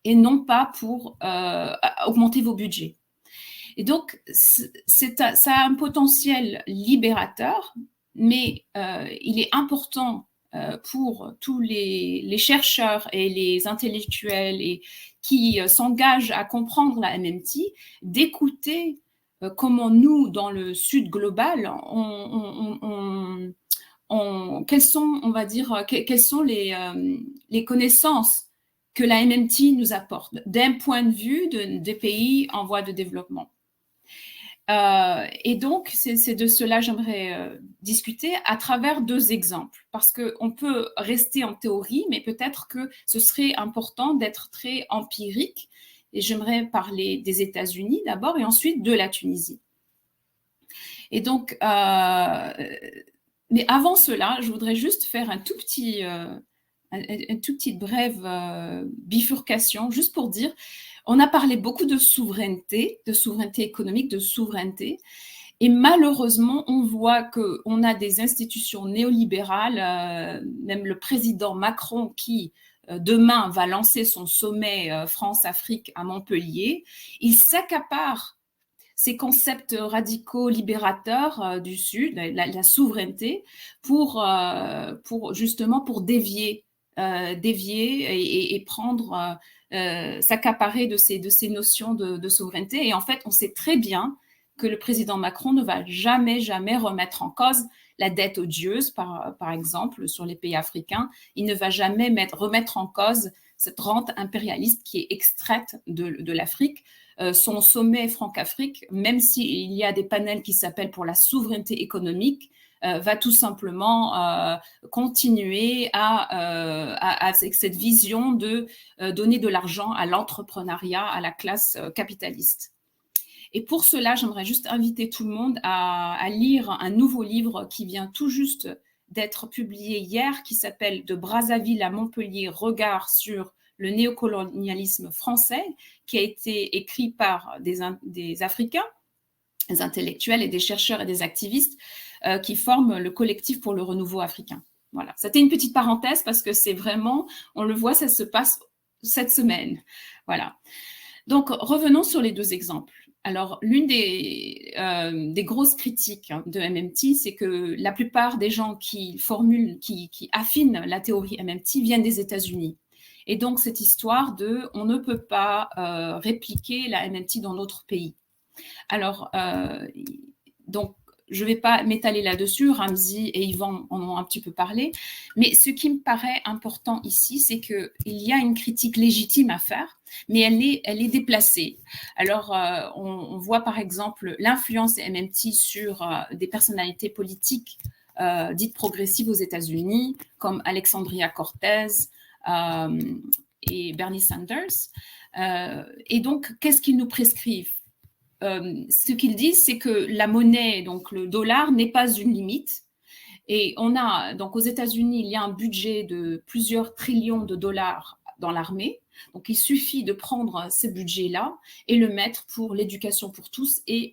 et non pas pour augmenter vos budgets. Et donc, ça a un potentiel libérateur, mais il est important pour tous les chercheurs et les intellectuels qui s'engagent à comprendre la MMT, d'écouter comment nous, dans le Sud global, quelles sont les connaissances que la MMT nous apporte d'un point de vue des pays en voie de développement. Et donc, c'est de cela que j'aimerais discuter à travers 2 exemples, parce qu'on peut rester en théorie, mais peut-être que ce serait important d'être très empirique. Et j'aimerais parler des États-Unis d'abord et ensuite de la Tunisie. Et donc, mais avant cela, je voudrais juste faire une toute petite brève bifurcation, juste pour dire, on a parlé beaucoup de souveraineté économique, de souveraineté, et malheureusement, on voit qu'on a des institutions néolibérales, même le président Macron qui, demain, va lancer son sommet France-Afrique à Montpellier, il s'accapare ces concepts radicaux libérateurs du Sud, la souveraineté, pour dévier et prendre, s'accaparer de ces notions de souveraineté. Et en fait, on sait très bien que le président Macron ne va jamais remettre en cause la dette odieuse, par exemple, sur les pays africains. Il ne va jamais remettre en cause cette rente impérialiste qui est extraite de l'Afrique. Son sommet Franc-Afrique, même s'il y a des panels qui s'appellent pour la souveraineté économique, va tout simplement continuer avec cette vision de donner de l'argent à l'entrepreneuriat, à la classe capitaliste. Et pour cela, j'aimerais juste inviter tout le monde à lire un nouveau livre qui vient tout juste d'être publié hier, qui s'appelle « De Brazzaville à Montpellier, regard sur le néocolonialisme français », qui a été écrit par des Africains, des intellectuels et des chercheurs et des activistes qui forment le collectif pour le renouveau africain. Voilà, c'était une petite parenthèse parce que c'est vraiment, on le voit, ça se passe cette semaine. Voilà. Donc, revenons sur les 2 exemples. Alors, l'une des grosses critiques de MMT, c'est que la plupart des gens qui affinent la théorie MMT viennent des États-Unis. Et donc, cette histoire de « on ne peut pas répliquer la MMT dans notre pays ». Alors, donc, je ne vais pas m'étaler là-dessus, Ramzi et Yvan en ont un petit peu parlé, mais ce qui me paraît important ici, c'est qu'il y a une critique légitime à faire, mais elle est déplacée. Alors, on voit par exemple l'influence des MMT sur des personnalités politiques dites progressives aux États-Unis, comme Alexandria Cortez et Bernie Sanders. Et donc, qu'est-ce qu'ils nous prescrivent ? Ce qu'ils disent, c'est que la monnaie, donc le dollar, n'est pas une limite. Et donc aux États-Unis, il y a un budget de plusieurs trillions de dollars dans l'armée. Donc, il suffit de prendre ce budget-là et le mettre pour l'éducation pour tous et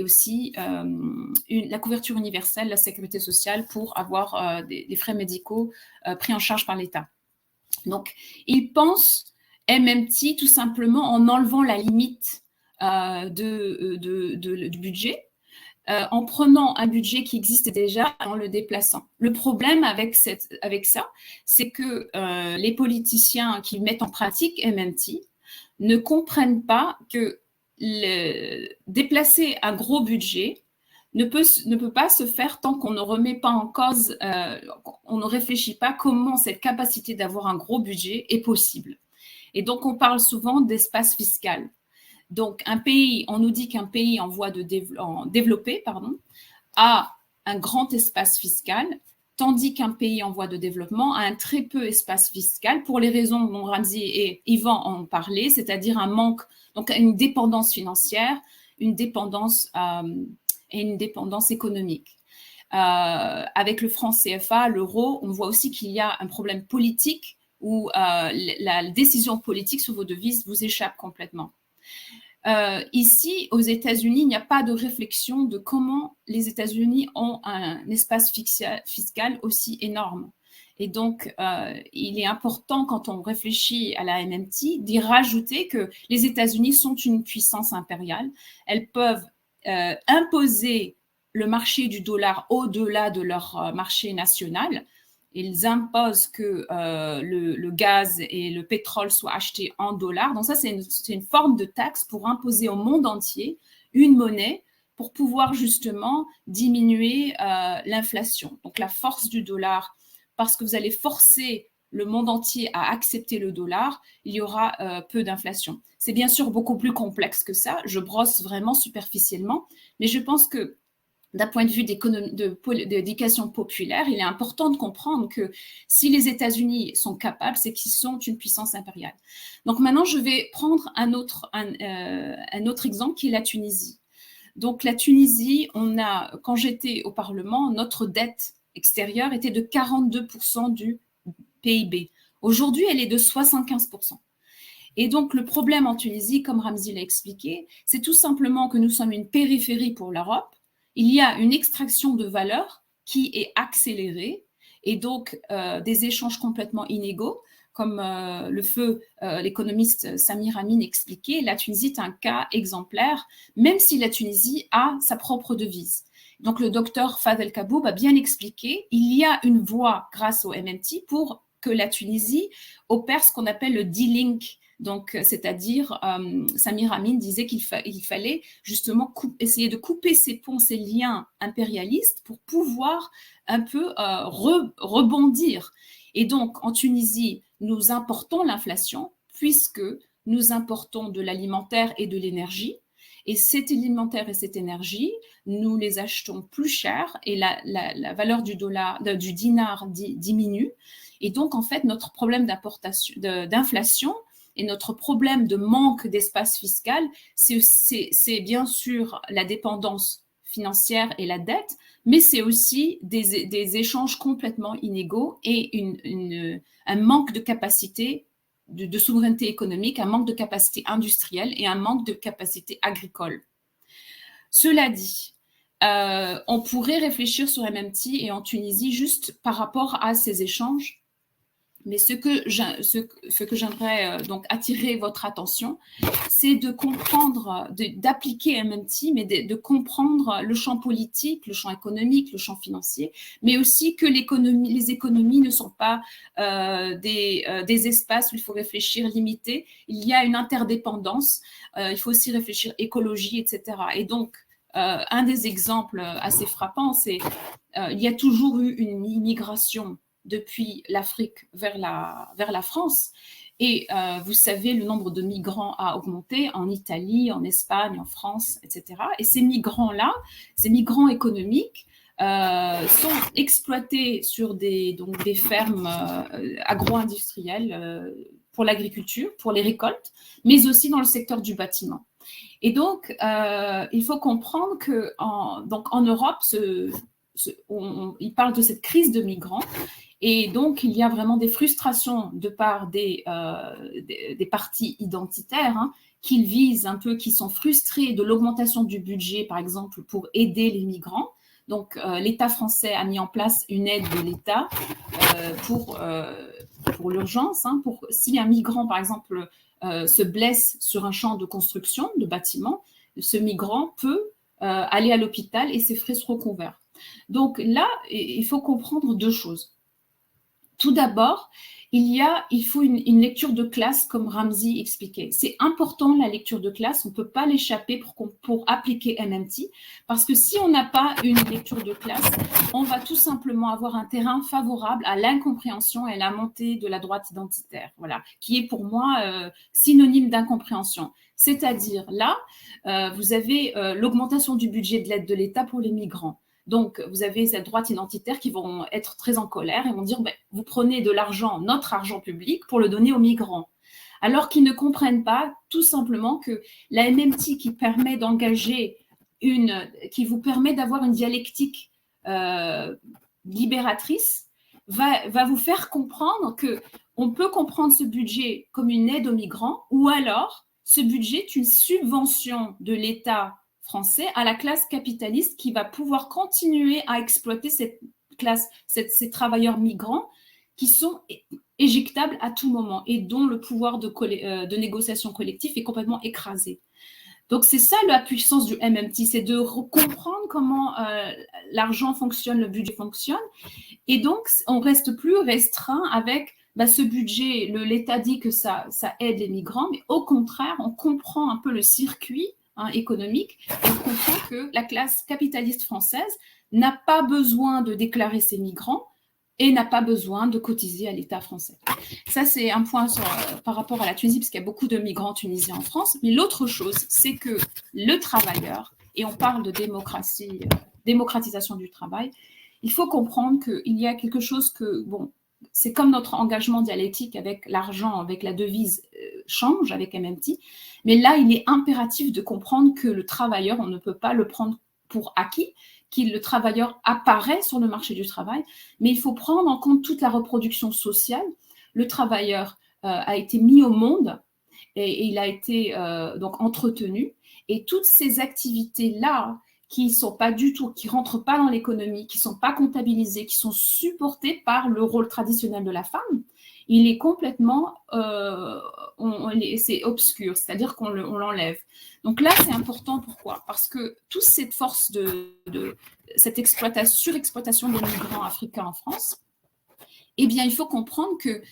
aussi la couverture universelle, la sécurité sociale pour avoir des frais médicaux pris en charge par l'État. Donc, ils pensent MMT tout simplement en enlevant la limite du budget, en prenant un budget qui existe déjà en le déplaçant. Le problème avec ça, c'est que les politiciens qui mettent en pratique MMT ne comprennent pas que déplacer un gros budget ne peut pas se faire tant qu'on ne remet pas en cause, on ne réfléchit pas comment cette capacité d'avoir un gros budget est possible. Et donc, on parle souvent d'espace fiscal. Donc, on nous dit qu'un pays en voie de développer a un grand espace fiscal, tandis qu'un pays en voie de développement a un très peu d'espace fiscal pour les raisons dont Ramzi et Yvan ont parlé, c'est-à-dire un manque, donc une dépendance financière, une dépendance et une dépendance économique. Avec le franc CFA, l'euro, on voit aussi qu'il y a un problème politique où la décision politique sur vos devises vous échappe complètement. Ici, aux États-Unis, il n'y a pas de réflexion de comment les États-Unis ont un espace fiscal aussi énorme. Et donc, il est important, quand on réfléchit à la MMT, d'y rajouter que les États-Unis sont une puissance impériale. Elles peuvent imposer le marché du dollar au-delà de leur marché national. Ils imposent que le gaz et le pétrole soient achetés en dollars. Donc ça, c'est une forme de taxe pour imposer au monde entier une monnaie pour pouvoir justement diminuer l'inflation. Donc la force du dollar, parce que vous allez forcer le monde entier à accepter le dollar, il y aura peu d'inflation. C'est bien sûr beaucoup plus complexe que ça. Je brosse vraiment superficiellement, mais je pense que d'un point de vue d'éducation populaire, il est important de comprendre que si les États-Unis sont capables, c'est qu'ils sont une puissance impériale. Donc maintenant, je vais prendre un autre exemple qui est la Tunisie. Donc la Tunisie, quand j'étais au Parlement, notre dette extérieure était de 42% du PIB. Aujourd'hui, elle est de 75%. Et donc, le problème en Tunisie, comme Ramzi l'a expliqué, c'est tout simplement que nous sommes une périphérie pour l'Europe. Il y a une extraction de valeur qui est accélérée et donc des échanges complètement inégaux. Comme l'économiste Samir Amin expliquait, la Tunisie est un cas exemplaire, même si la Tunisie a sa propre devise. Donc, le docteur Fadel Kaboub a bien expliqué, il y a une voie grâce au MMT pour que la Tunisie opère ce qu'on appelle le D-Link. Donc, c'est-à-dire, Samir Amin disait qu'il fallait justement essayer de couper ces ponts, ces liens impérialistes pour pouvoir un peu rebondir. Et donc, en Tunisie, nous importons l'inflation puisque nous importons de l'alimentaire et de l'énergie. Et cet alimentaire et cette énergie, nous les achetons plus cher et la valeur du dinar diminue. Et donc, en fait, notre problème d'inflation et notre problème de manque d'espace fiscal, c'est bien sûr la dépendance financière et la dette, mais c'est aussi des échanges complètement inégaux et un manque de capacité de souveraineté économique, un manque de capacité industrielle et un manque de capacité agricole. Cela dit, on pourrait réfléchir sur MMT et en Tunisie juste par rapport à ces échanges Mais ce que j'aimerais donc attirer votre attention, c'est de comprendre, d'appliquer MMT, mais de comprendre le champ politique, le champ économique, le champ financier, mais aussi que les économies ne sont pas des espaces où il faut réfléchir limité. Il y a une interdépendance, il faut aussi réfléchir écologie, etc. Et donc, un des exemples assez frappants, c'est il y a toujours eu une immigration depuis l'Afrique vers la France. Et vous savez, le nombre de migrants a augmenté en Italie, en Espagne, en France, etc. Et ces migrants-là, ces migrants économiques, sont exploités sur des fermes agro-industrielles pour l'agriculture, pour les récoltes, mais aussi dans le secteur du bâtiment. Et donc, il faut comprendre qu'en Europe, il parle de cette crise de migrants. Et donc, il y a vraiment des frustrations de part des partis identitaires qui sont frustrés de l'augmentation du budget, par exemple, pour aider les migrants. Donc, l'État français a mis en place une aide de l'État pour l'urgence. Si un migrant, par exemple, se blesse sur un champ de construction, de bâtiment, ce migrant peut aller à l'hôpital et ses frais seront couverts. Donc là, il faut comprendre deux choses. Tout d'abord, il faut une lecture de classe, comme Ramzy expliquait. C'est important, la lecture de classe, on ne peut pas l'échapper pour appliquer MMT, parce que si on n'a pas une lecture de classe, on va tout simplement avoir un terrain favorable à l'incompréhension et à la montée de la droite identitaire, voilà, qui est pour moi synonyme d'incompréhension. C'est-à-dire, là, vous avez l'augmentation du budget de l'aide de l'État pour les migrants. Donc, vous avez cette droite identitaire qui vont être très en colère et vont dire vous prenez de l'argent, notre argent public, pour le donner aux migrants. Alors qu'ils ne comprennent pas tout simplement que la MMT qui permet d'engager qui vous permet d'avoir une dialectique libératrice va vous faire comprendre qu'on peut comprendre ce budget comme une aide aux migrants, ou alors ce budget est une subvention de l'État français à la classe capitaliste qui va pouvoir continuer à exploiter cette classe, ces travailleurs migrants qui sont éjectables à tout moment et dont le pouvoir de négociation collective est complètement écrasé. Donc, c'est ça la puissance du MMT, c'est de comprendre comment l'argent fonctionne, le budget fonctionne. Et donc, on reste plus restreint avec ce budget. L'État dit que ça aide les migrants, mais au contraire, on comprend un peu le circuit économique, et on comprend que la classe capitaliste française n'a pas besoin de déclarer ses migrants et n'a pas besoin de cotiser à l'État français. Ça, c'est un point par rapport à la Tunisie, parce qu'il y a beaucoup de migrants tunisiens en France. Mais l'autre chose, c'est que le travailleur, et on parle de démocratisation du travail, il faut comprendre qu'il y a quelque chose que, c'est comme notre engagement dialectique avec l'argent, avec la devise, change avec MMT. Mais là, il est impératif de comprendre que le travailleur, on ne peut pas le prendre pour acquis, le travailleur apparaît sur le marché du travail, mais il faut prendre en compte toute la reproduction sociale. Le travailleur a été mis au monde et il a été donc entretenu. Et toutes ces activités-là, qui ne rentrent pas dans l'économie, qui ne sont pas comptabilisées, qui sont supportées par le rôle traditionnel de la femme, il est complètement, c'est obscur, c'est-à-dire qu'on l'enlève. Donc là, c'est important. Pourquoi ? Parce que toute cette force cette surexploitation des migrants africains en France, eh bien, il faut comprendre que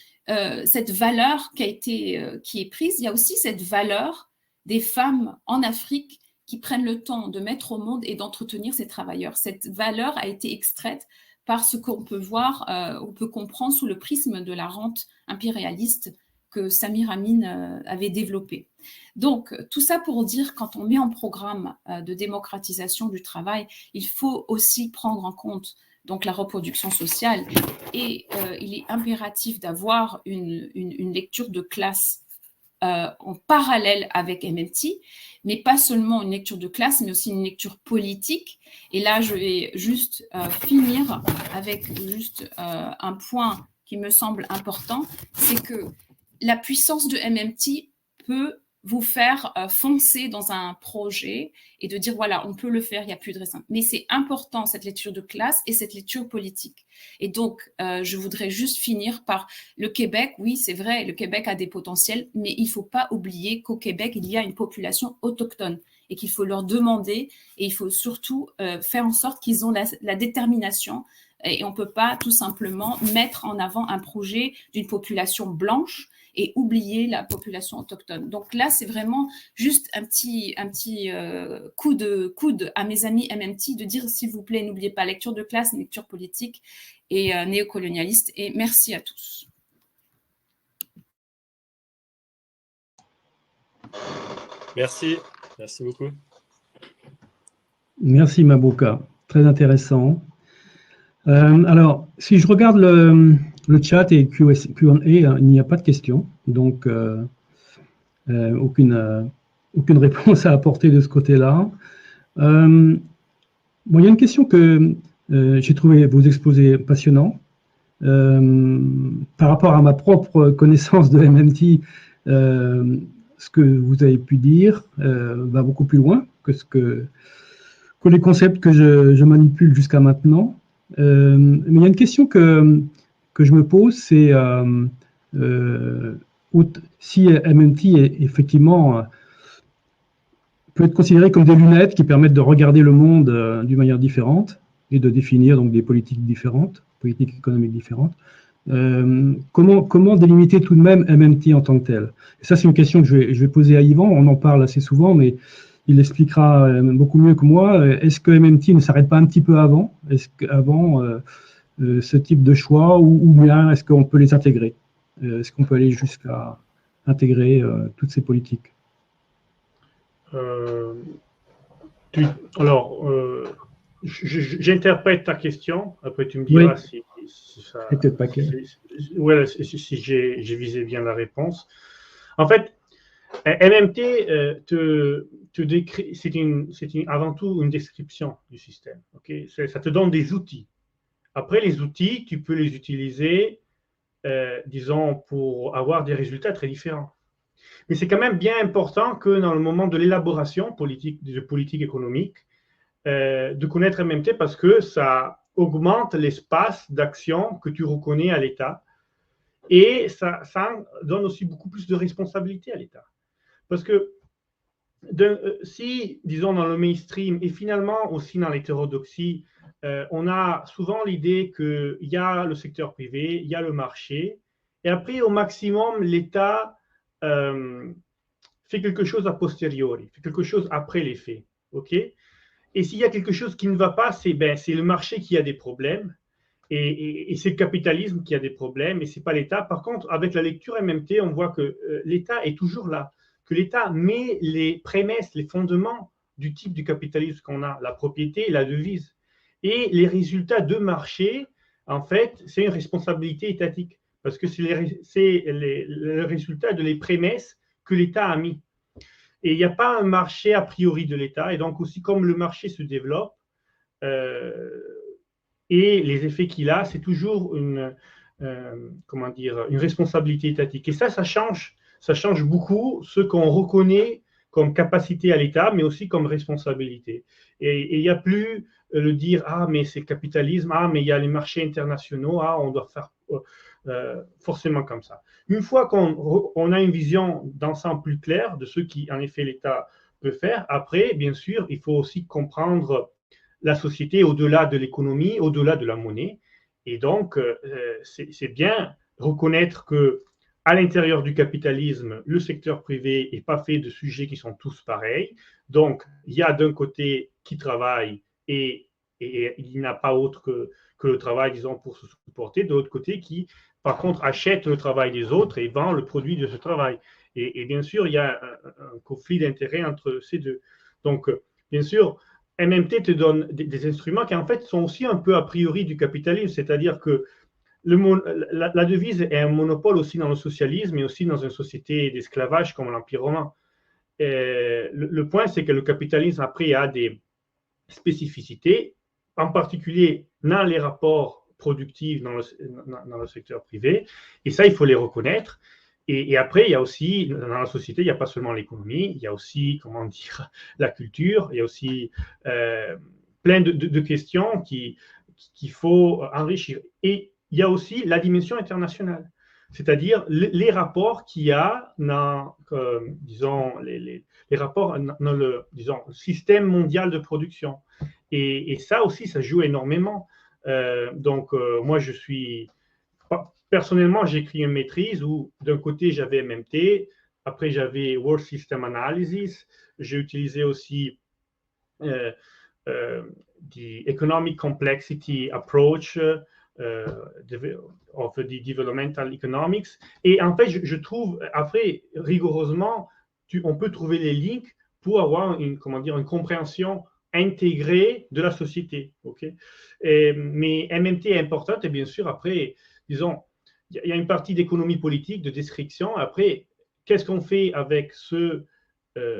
cette valeur qui est prise, il y a aussi cette valeur des femmes en Afrique qui prennent le temps de mettre au monde et d'entretenir ces travailleurs. Cette valeur a été extraite par ce qu'on peut voir, on peut comprendre sous le prisme de la rente impérialiste que Samir Amin avait développé. Donc, tout ça pour dire, quand on met en programme de démocratisation du travail, il faut aussi prendre en compte donc la reproduction sociale, et il est impératif d'avoir une lecture de classe en parallèle avec MMT, mais pas seulement une lecture de classe, mais aussi une lecture politique. Et là, je vais juste finir avec juste un point qui me semble important, c'est que la puissance de MMT peut vous faire foncer dans un projet et de dire, voilà, on peut le faire, il n'y a plus de restreinte. Mais c'est important, cette lecture de classe et cette lecture politique. Et donc, je voudrais juste finir par le Québec. Oui, c'est vrai, le Québec a des potentiels, mais il ne faut pas oublier qu'au Québec, il y a une population autochtone et qu'il faut leur demander, et il faut surtout faire en sorte qu'ils ont la détermination. Et on ne peut pas tout simplement mettre en avant un projet d'une population blanche et oublier la population autochtone. Donc là, c'est vraiment juste un petit coup de coude à mes amis MMT de dire, s'il vous plaît, n'oubliez pas lecture de classe, lecture politique et néocolonialiste. Et merci à tous. Merci beaucoup. Merci Mabouka, très intéressant. Alors, si je regarde le chat et Q&A, il n'y a pas de questions, donc aucune réponse à apporter de ce côté-là. Bon, il y a une question que j'ai trouvé vos exposés passionnants. Par rapport à ma propre connaissance de MMT, ce que vous avez pu dire va beaucoup plus loin que les concepts que je manipule jusqu'à maintenant. Mais il y a une question que je me pose, c'est si MMT est effectivement peut être considéré comme des lunettes qui permettent de regarder le monde d'une manière différente et de définir donc des politiques différentes, politiques économiques différentes. Comment délimiter tout de même MMT en tant que tel? Et ça, c'est une question que je vais poser à Yvan. On en parle assez souvent, mais il expliquera beaucoup mieux que moi. Est-ce que MMT ne s'arrête pas un petit peu avant? Est-ce qu'avant ce type de choix, ou bien est-ce qu'on peut les intégrer? Est-ce qu'on peut aller jusqu'à intégrer toutes ces politiques? J'interprète ta question. Après, tu me diras si ça. Peut-être pas clair. Si j'ai visé bien la réponse. En fait, MMT te décrit, c'est avant tout une description du système. Okay? Ça te donne des outils. Après, les outils, tu peux les utiliser, disons, pour avoir des résultats très différents. Mais c'est quand même bien important que dans le moment de l'élaboration de politique économique, de connaître MMT parce que ça augmente l'espace d'action que tu reconnais à l'État et ça donne aussi beaucoup plus de responsabilité à l'État. Parce que si, disons, dans le mainstream et finalement aussi dans l'hétérodoxie, on a souvent l'idée qu'il y a le secteur privé, il y a le marché, et après, au maximum, l'État fait quelque chose a posteriori, fait quelque chose après les faits. Okay? Et s'il y a quelque chose qui ne va pas, c'est le marché qui a des problèmes, et c'est le capitalisme qui a des problèmes, et ce n'est pas l'État. Par contre, avec la lecture MMT, on voit que l'État est toujours là, que l'État met les prémices, les fondements du type du capitalisme qu'on a, la propriété et la devise. Et les résultats de marché, en fait, c'est une responsabilité étatique, parce que c'est le résultat de les prémices que l'État a mis. Et il n'y a pas un marché a priori de l'État, et donc aussi comme le marché se développe, et les effets qu'il a, c'est toujours une responsabilité étatique. Et ça change beaucoup ce qu'on reconnaît comme capacité à l'État, mais aussi comme responsabilité. Et il n'y a plus le dire « Ah, mais c'est le capitalisme, ah, mais il y a les marchés internationaux, ah, on doit faire forcément comme ça ». Une fois qu'on a une vision d'ensemble plus claire de ce qui, en effet, l'État peut faire, après, bien sûr, il faut aussi comprendre la société au-delà de l'économie, au-delà de la monnaie. Et donc, c'est bien reconnaître que à l'intérieur du capitalisme, le secteur privé n'est pas fait de sujets qui sont tous pareils. Donc, il y a d'un côté qui travaille et il n'a pas autre que le travail, disons, pour se supporter, de l'autre côté qui, par contre, achète le travail des autres et vend le produit de ce travail. Et bien sûr, il y a un conflit d'intérêts entre ces deux. Donc, bien sûr, MMT te donne des instruments qui, en fait, sont aussi un peu a priori du capitalisme, c'est-à-dire que la devise est un monopole aussi dans le socialisme et aussi dans une société d'esclavage comme l'Empire romain. Le point, c'est que le capitalisme, après, a des spécificités, en particulier dans les rapports productifs dans le secteur privé, et ça, il faut les reconnaître. Et après, il y a aussi, dans la société, il n'y a pas seulement l'économie, il y a aussi, comment dire, la culture, il y a aussi plein de questions qu'il faut enrichir. Et il y a aussi la dimension internationale, c'est-à-dire les rapports qu'il y a dans, disons, les rapports dans le, disons, système mondial de production. Et ça aussi, ça joue énormément. Donc, moi, je suis... Personnellement, j'ai écrit une maîtrise où, d'un côté, j'avais MMT, après, j'avais World System Analysis, j'ai utilisé aussi the Economic Complexity Approach of the Developmental Economics. Et en fait, je trouve, après, rigoureusement, on peut trouver les links pour avoir une compréhension intégrée de la société. Okay? Mais MMT est importante et bien sûr, après, disons, il y a une partie d'économie politique, de description. Après, qu'est-ce qu'on fait avec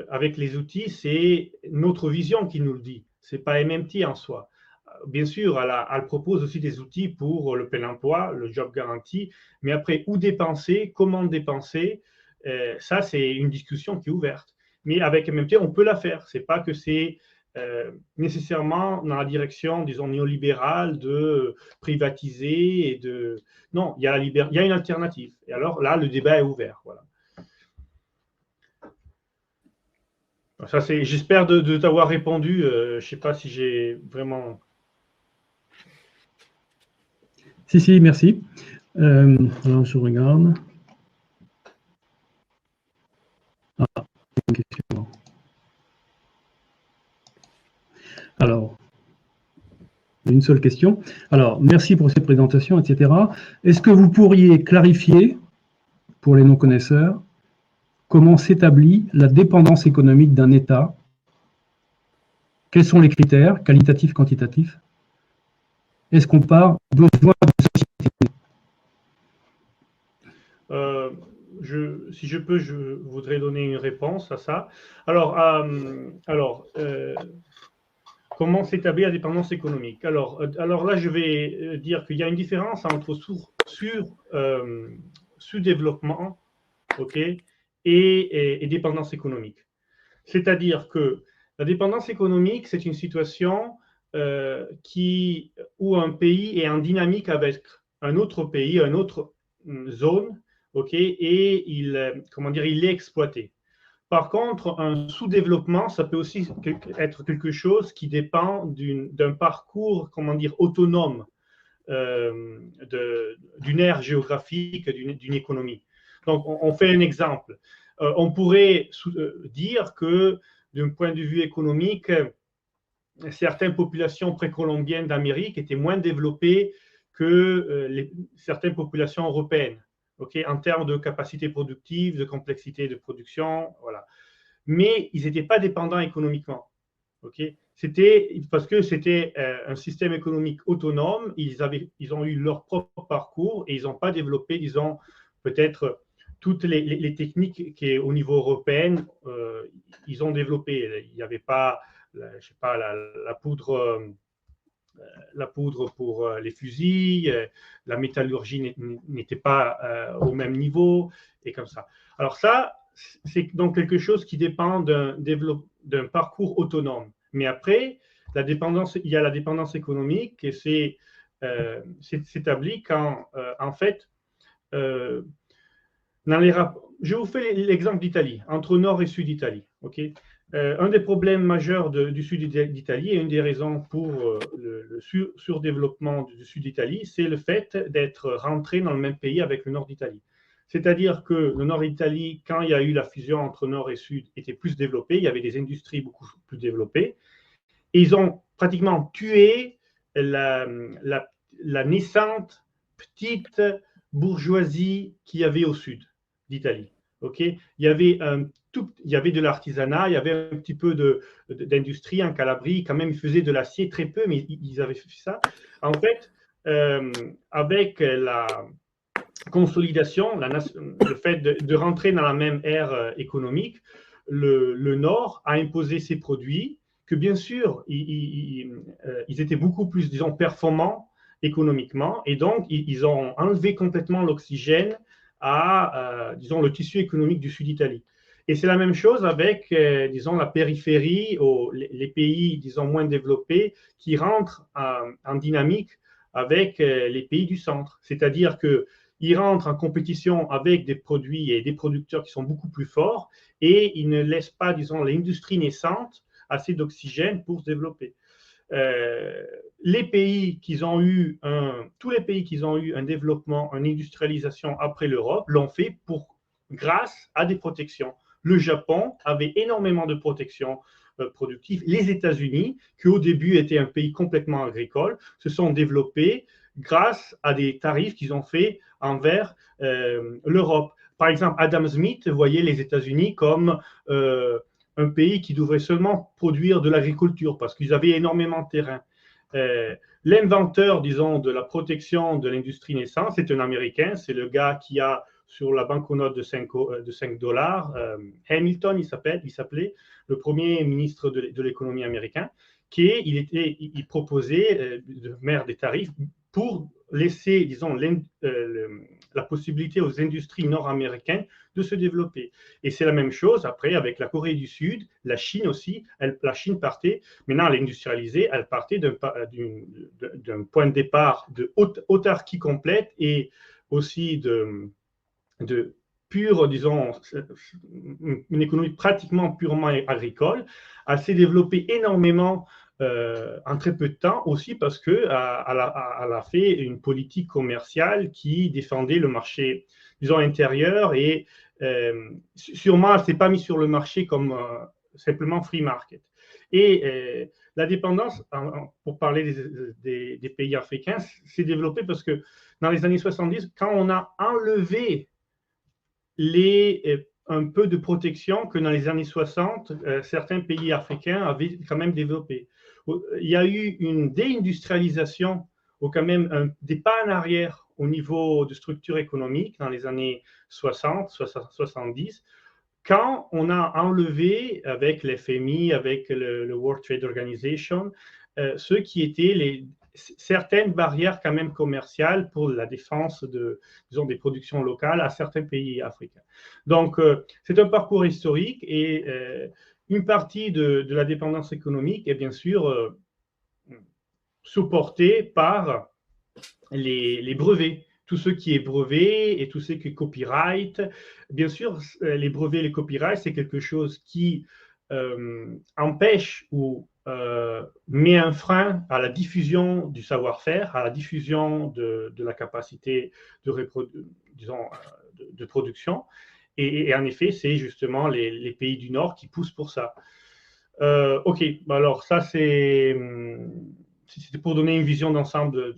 avec les outils? C'est notre vision qui nous le dit. Ce n'est pas MMT en soi. Bien sûr, elle propose aussi des outils pour le plein emploi, le job guarantee, mais après, où dépenser, comment dépenser, ça, c'est une discussion qui est ouverte. Mais avec MMT, on peut la faire. Ce n'est pas que c'est nécessairement dans la direction, disons, néolibérale de privatiser et de... Non, il y a une alternative. Et alors là, le débat est ouvert. Voilà. Ça, j'espère de t'avoir répondu. Je ne sais pas si j'ai vraiment... Si, merci. Alors, je regarde. Ah, une question. Alors, une seule question. Alors, merci pour cette présentation, etc. Est-ce que vous pourriez clarifier, pour les non-connaisseurs, comment s'établit la dépendance économique d'un État? Quels sont les critères, qualitatifs, quantitatifs? Est-ce qu'on part de besoin de société? Si je peux, je voudrais donner une réponse à ça. Alors, comment s'établit la dépendance économique? Alors là, je vais dire qu'il y a une différence entre sous-développement, okay, et dépendance économique. C'est-à-dire que la dépendance économique, c'est une situation où un pays est en dynamique avec un autre pays, une autre zone, okay, et il est exploité. Par contre, un sous-développement, ça peut aussi être quelque chose qui dépend d'un parcours, autonome d'une aire géographique, d'une économie. Donc, on fait un exemple. On pourrait dire que, d'un point de vue économique, certaines populations précolombiennes d'Amérique étaient moins développées que certaines populations européennes. Okay, en termes de capacité productive, de complexité de production, voilà. Mais ils n'étaient pas dépendants économiquement. Okay, c'était parce que c'était un système économique autonome, ils ont eu leur propre parcours et ils n'ont pas développé, disons, peut-être toutes les techniques qui, au niveau européen, ils ont développé. Il n'y avait pas, je sais pas, la poudre pour les fusils, la métallurgie n'était pas au même niveau, et comme ça. Alors ça, c'est donc quelque chose qui dépend d'un parcours autonome. Mais après, il y a la dépendance économique, et c'est établi quand, en fait, je vous fais l'exemple d'Italie, entre Nord et Sud d'Italie. Okay, un des problèmes majeurs du sud d'Italie et une des raisons pour le surdéveloppement du sud d'Italie, c'est le fait d'être rentré dans le même pays avec le nord d'Italie. C'est-à-dire que le nord d'Italie, quand il y a eu la fusion entre nord et sud, était plus développé, il y avait des industries beaucoup plus développées, et ils ont pratiquement tué la naissante petite bourgeoisie qu'il y avait au sud d'Italie. Okay, il y avait de l'artisanat, il y avait un petit peu d'industrie en Calabrie, quand même ils faisaient de l'acier très peu, mais ils avaient fait ça. En fait, avec la consolidation, le fait de rentrer dans la même ère économique, le Nord a imposé ses produits, que bien sûr, ils étaient beaucoup plus, disons, performants économiquement, et donc ils ont enlevé complètement l'oxygène à, disons, le tissu économique du Sud-Italie. Et c'est la même chose avec, disons, la périphérie, ou les pays, disons, moins développés, qui rentrent en dynamique avec les pays du centre. C'est-à-dire qu'ils rentrent en compétition avec des produits et des producteurs qui sont beaucoup plus forts, et ils ne laissent pas, disons, l'industrie naissante assez d'oxygène pour se développer. Les pays qui ont eu tous les pays qui ont eu un développement, une industrialisation après l'Europe l'ont fait grâce à des protections. Le Japon avait énormément de protections productives. Les États-Unis, qui au début étaient un pays complètement agricole, se sont développés grâce à des tarifs qu'ils ont faits envers l'Europe. Par exemple, Adam Smith voyait les États-Unis comme un pays qui devrait seulement produire de l'agriculture parce qu'ils avaient énormément de terrain. L'inventeur, disons, de la protection de l'industrie naissante, c'est un Américain, c'est le gars qui a sur la banquenote de $5, Hamilton, il s'appelait, le premier ministre de l'économie américain, il proposait de mettre des tarifs pour laisser, disons, la possibilité aux industries nord-américaines de se développer. Et c'est la même chose après avec la Corée du Sud, la Chine aussi. La Chine partait, maintenant elle est industrialisée, elle partait d'un point de départ de autarkie complète et aussi de pure, disons, une économie pratiquement purement agricole. Elle s'est développée énormément en très peu de temps aussi parce qu'elle a fait une politique commerciale qui défendait le marché, disons, intérieur et sûrement elle ne s'est pas mise sur le marché comme simplement free market. Et la dépendance, pour parler des pays africains, s'est développée parce que dans les années 70, quand on a enlevé un peu de protection que dans les années 60, certains pays africains avaient quand même développé. Il y a eu une déindustrialisation, ou quand même des pas en arrière au niveau de structure économique dans les années 60, 70, quand on a enlevé avec l'FMI, avec le World Trade Organization, ceux qui étaient certaines barrières quand même commerciales pour la défense disons, des productions locales à certains pays africains. Donc, c'est un parcours historique et une partie de la dépendance économique est bien sûr supportée par les brevets. Tout ce qui est brevet et tout ce qui est copyright. Bien sûr, les brevets et les copyrights, c'est quelque chose qui empêche ou met un frein à la diffusion du savoir-faire, à la diffusion de la capacité de production. Et en effet, c'est justement les pays du Nord qui poussent pour ça. OK, alors ça, c'était pour donner une vision d'ensemble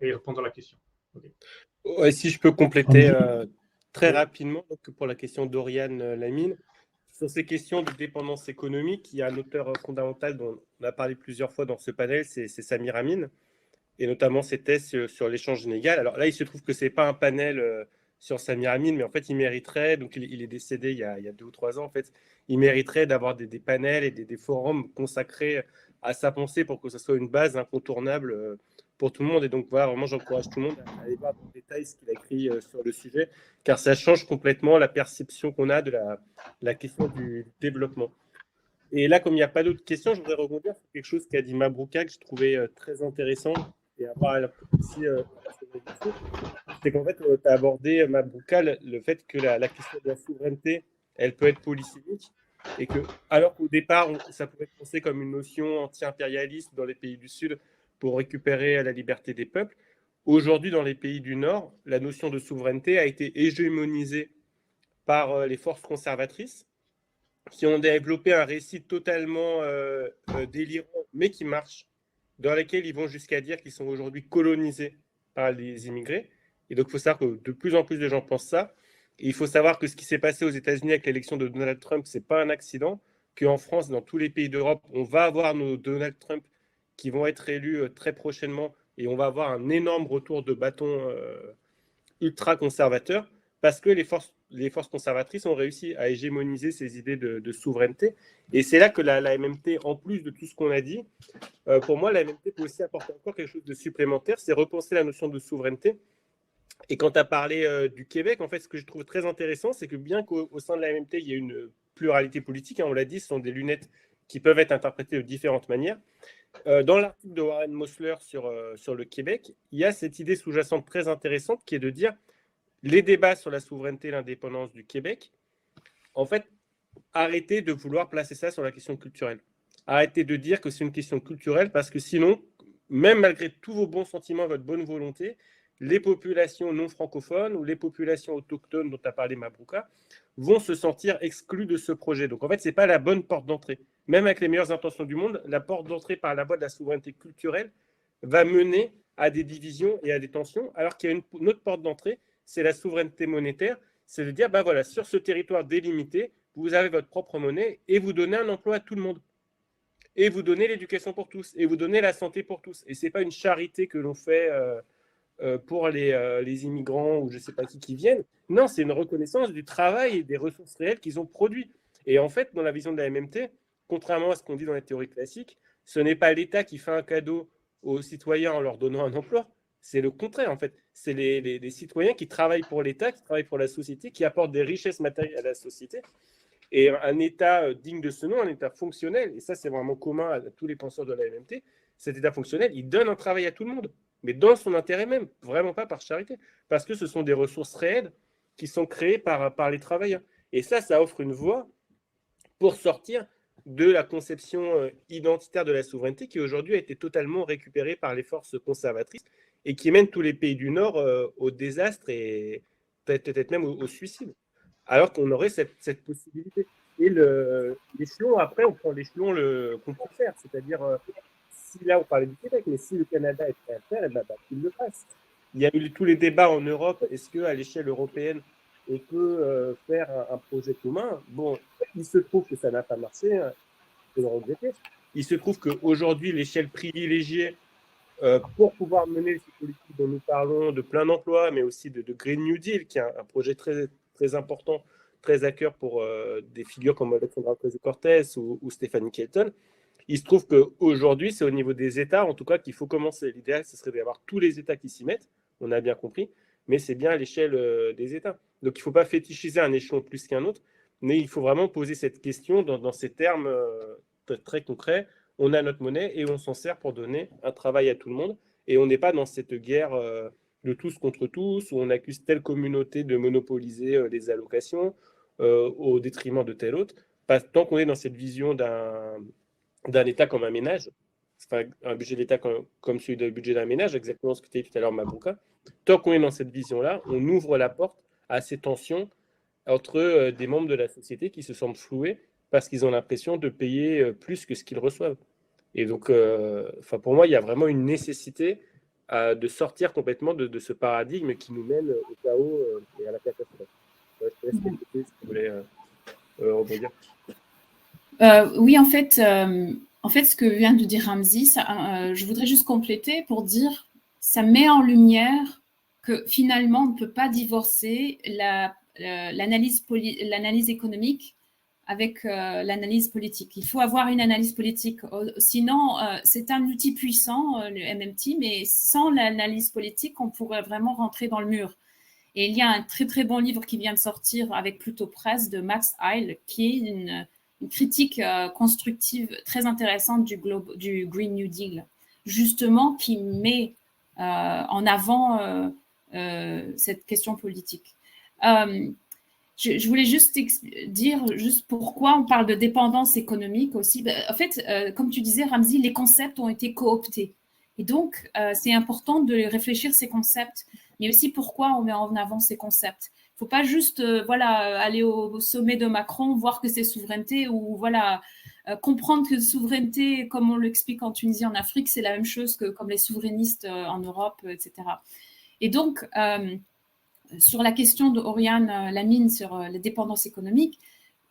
et répondre à la question. Okay. Ouais, si je peux compléter très rapidement donc, pour la question d'Oriane Lamine. Sur ces questions de dépendance économique, il y a un auteur fondamental dont on a parlé plusieurs fois dans ce panel, c'est Samir Amin, et notamment ses thèses sur l'échange inégal. Alors là, il se trouve que ce n'est pas un panel sur Samir Amin, mais en fait, il mériterait, donc il est décédé il y a 2 ou 3 ans, en fait, il mériterait d'avoir des panels et des forums consacrés à sa pensée pour que ce soit une base incontournable pour tout le monde. Et donc, voilà, vraiment, j'encourage tout le monde à aller voir en détail ce qu'il a écrit sur le sujet, car ça change complètement la perception qu'on a de la question du développement. Et là, comme il n'y a pas d'autres questions, je voudrais rebondir sur quelque chose qu'a dit Mabrouka, que je trouvais très intéressant, et avoir aussi c'est qu'en fait, tu as abordé, Mabrouka, le fait que la question de la souveraineté, elle peut être polysémique, et que, alors qu'au départ, ça pouvait être pensé comme une notion anti-impérialiste dans les pays du Sud, pour récupérer la liberté des peuples. Aujourd'hui, dans les pays du Nord, la notion de souveraineté a été hégémonisée par les forces conservatrices qui ont développé un récit totalement délirant, mais qui marche, dans lequel ils vont jusqu'à dire qu'ils sont aujourd'hui colonisés par les immigrés. Et donc, il faut savoir que de plus en plus de gens pensent ça. Et il faut savoir que ce qui s'est passé aux États-Unis avec l'élection de Donald Trump, ce n'est pas un accident, qu'en France, dans tous les pays d'Europe, on va avoir nos Donald Trump qui vont être élus très prochainement et on va avoir un énorme retour de bâton ultra conservateur parce que les forces conservatrices ont réussi à hégémoniser ces idées de souveraineté. Et c'est là que la MMT, en plus de tout ce qu'on a dit, pour moi, la MMT peut aussi apporter encore quelque chose de supplémentaire, c'est repenser la notion de souveraineté Et quand tu as parlé du Québec, en fait, ce que je trouve très intéressant, c'est que bien qu'au sein de la MMT, il y ait une pluralité politique, hein, on l'a dit, ce sont des lunettes qui peuvent être interprétées de différentes manières. Dans l'article de Warren Mosler sur le Québec, il y a cette idée sous-jacente très intéressante qui est de dire les débats sur la souveraineté et l'indépendance du Québec, en fait, arrêtez de vouloir placer ça sur la question culturelle. Arrêtez de dire que c'est une question culturelle parce que sinon, même malgré tous vos bons sentiments, votre bonne volonté, les populations non francophones ou les populations autochtones dont tu as parlé, Mabrouka, vont se sentir exclues de ce projet. Donc en fait, ce n'est pas la bonne porte d'entrée. Même avec les meilleures intentions du monde, la porte d'entrée par la voie de la souveraineté culturelle va mener à des divisions et à des tensions, alors qu'il y a une autre porte d'entrée, c'est la souveraineté monétaire, c'est de dire, bah voilà, sur ce territoire délimité, vous avez votre propre monnaie et vous donnez un emploi à tout le monde. Et vous donnez l'éducation pour tous, et vous donnez la santé pour tous. Et ce n'est pas une charité que l'on fait pour les immigrants ou je ne sais pas qui viennent. Non, c'est une reconnaissance du travail et des ressources réelles qu'ils ont produites. Et en fait, dans la vision de la MMT, contrairement à ce qu'on dit dans les théories classiques, ce n'est pas l'État qui fait un cadeau aux citoyens en leur donnant un emploi. C'est le contraire, en fait. C'est les citoyens qui travaillent pour l'État, qui travaillent pour la société, qui apportent des richesses matérielles à la société. Et un État digne de ce nom, un État fonctionnel, et ça c'est vraiment commun à tous les penseurs de la MMT, cet État fonctionnel, il donne un travail à tout le monde, mais dans son intérêt même, vraiment pas par charité, parce que ce sont des ressources réelles qui sont créées par les travailleurs. Et ça offre une voie pour sortir de la conception identitaire de la souveraineté qui aujourd'hui a été totalement récupérée par les forces conservatrices et qui mène tous les pays du Nord au désastre et peut-être même au suicide. Alors qu'on aurait cette possibilité. Et l'échelon, après, on prend l'échelon qu'on peut faire. C'est-à-dire, si là, on parlait du Québec, mais si le Canada est prêt à faire, eh ben, qu'il le fasse. Il y a eu tous les débats en Europe. Est-ce qu'à l'échelle européenne, on peut faire un projet commun? Bon, il se trouve que ça n'a pas marché. Hein, je peux le regretter. Il se trouve qu'aujourd'hui, l'échelle privilégiée pour pouvoir mener ces politiques dont nous parlons de plein d'emplois, mais aussi de Green New Deal, qui est un projet très très important, très à cœur pour des figures comme Alexandra Ocasio-Cortez ou Stephanie Kelton. Il se trouve qu'aujourd'hui, c'est au niveau des États, en tout cas, qu'il faut commencer. L'idéal, ce serait d'avoir tous les États qui s'y mettent, on a bien compris, mais c'est bien à l'échelle des États. Donc, il ne faut pas fétichiser un échelon plus qu'un autre, mais il faut vraiment poser cette question dans ces termes très concrets. On a notre monnaie et on s'en sert pour donner un travail à tout le monde. Et on n'est pas dans cette guerre de tous contre tous, où on accuse telle communauté de monopoliser les allocations au détriment de telle autre. Pas tant qu'on est dans cette vision d'un État comme un ménage, enfin, un budget d'État comme celui du budget d'un ménage, exactement ce que tu as dit tout à l'heure, Mabrouka. Tant qu'on est dans cette vision-là, on ouvre la porte à ces tensions entre des membres de la société qui se sentent floués parce qu'ils ont l'impression de payer plus que ce qu'ils reçoivent. Et donc, pour moi, il y a vraiment une nécessité de sortir complètement de ce paradigme qui nous mène au chaos et à la catastrophe. Je te laisse répéter si tu voulais rebondir. Oui, en fait, ce que vient de dire Ramzi, je voudrais juste compléter pour dire, ça met en lumière que finalement, on ne peut pas divorcer l'analyse économique avec l'analyse politique. Il faut avoir une analyse politique. Sinon, c'est un outil puissant, le MMT, mais sans l'analyse politique, on pourrait vraiment rentrer dans le mur. Et il y a un très, très bon livre qui vient de sortir avec Pluto Press de Max Heil, qui est une critique constructive très intéressante du Green New Deal, justement, qui met en avant cette question politique. Je voulais juste dire pourquoi on parle de dépendance économique aussi. En fait, comme tu disais, Ramzi, les concepts ont été cooptés. Et donc, c'est important de réfléchir ces concepts, mais aussi pourquoi on met en avant ces concepts. Il ne faut pas juste aller au sommet de Macron, voir que c'est souveraineté, ou comprendre que souveraineté, comme on l'explique en Tunisie, en Afrique, c'est la même chose que comme les souverainistes en Europe, etc. Et donc, sur la question de Oriane Lamine sur la dépendance économique,